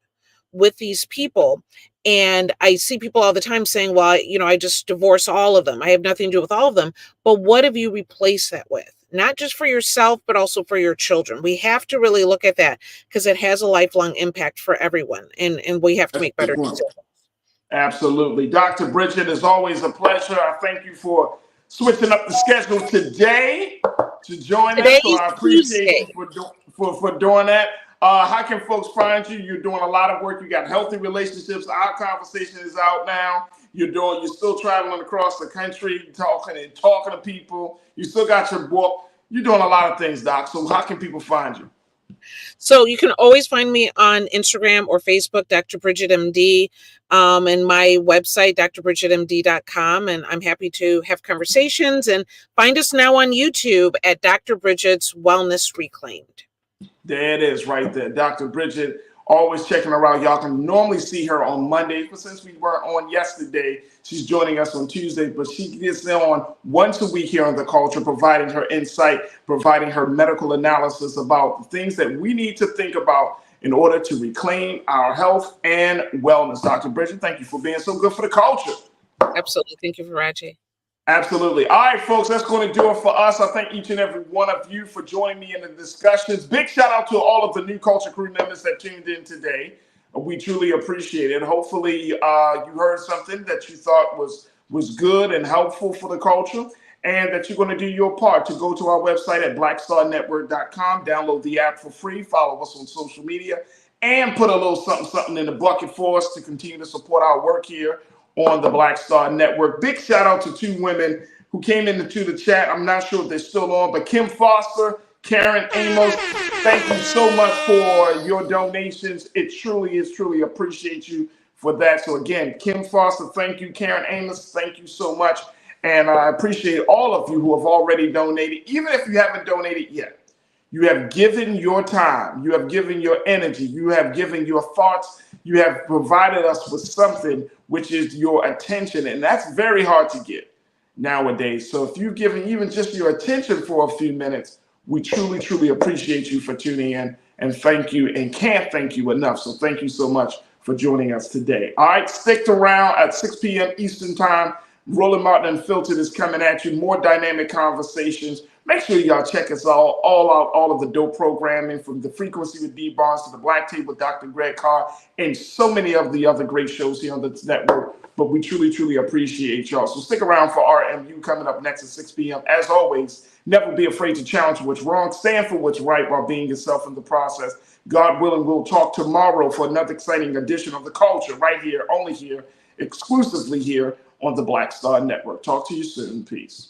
with these people. And I see people all the time saying, well, you know, I just divorce all of them. I have nothing to do with all of them. But what have you replaced that with? Not just for yourself, but also for your children. We have to really look at that, because it has a lifelong impact for everyone. And we have to make better decisions. Absolutely. Dr. Bridget, it's always a pleasure. I thank you for switching up the schedule today to join us. So I appreciate you for doing that. How can folks find you? You're doing a lot of work. You got healthy relationships. Our conversation is out now. You're still traveling across the country, talking to people. You still got your book. You're doing a lot of things, Doc. So how can people find you? So you can always find me on Instagram or Facebook, Dr. Bridget MD, and my website, drbridgetmd.com. And I'm happy to have conversations, and find us now on YouTube at Dr. Bridget's Wellness Reclaimed. There it is right there. Dr. Bridget, always checking her out. Y'all can normally see her on Mondays, but since we weren't on yesterday, she's joining us on Tuesday. But she gets on once a week here on The Culture, providing her insight, providing her medical analysis about the things that we need to think about in order to reclaim our health and wellness. Dr. Bridget, thank you for being so good for the culture. Absolutely. Thank you, Farajii. Absolutely. All right, folks, that's going to do it for us. I thank each and every one of you for joining me in the discussions. Big shout out to all of the new Culture Crew members that tuned in today. We truly appreciate it. Hopefully you heard something that you thought was good and helpful for the culture, and that you're going to do your part to go to our website at blackstarnetwork.com, download the app for free, follow us on social media, and put a little something in the bucket for us to continue to support our work here on the Black Star Network. Big shout out to two women who came into the chat. I'm not sure if they're still on, but Kim Foster, Karen Amos, thank you so much for your donations. It truly appreciate you for that. So again, Kim Foster, thank you. Karen Amos, thank you so much. And I appreciate all of you who have already donated. Even if you haven't donated yet, you have given your time, you have given your energy, you have given your thoughts, you have provided us with something, which is your attention. And that's very hard to get nowadays. So if you've given even just your attention for a few minutes, we truly appreciate you for tuning in, and thank you, and can't thank you enough. So thank you so much for joining us today. All right, stick around at 6 p.m. Eastern time. Roland Martin Unfiltered is coming at you. More dynamic conversations, Make sure y'all check us all out, all of the dope programming from The Frequency with D. Barnes to The Black Tape with Dr. Greg Carr and so many of the other great shows here on this network. But we truly, truly appreciate y'all. So stick around for RMU coming up next at 6 p.m. As always, never be afraid to challenge what's wrong. Stand for what's right while being yourself in the process. God willing, we'll talk tomorrow for another exciting edition of The Culture right here, only here, exclusively here on the Black Star Network. Talk to you soon. Peace.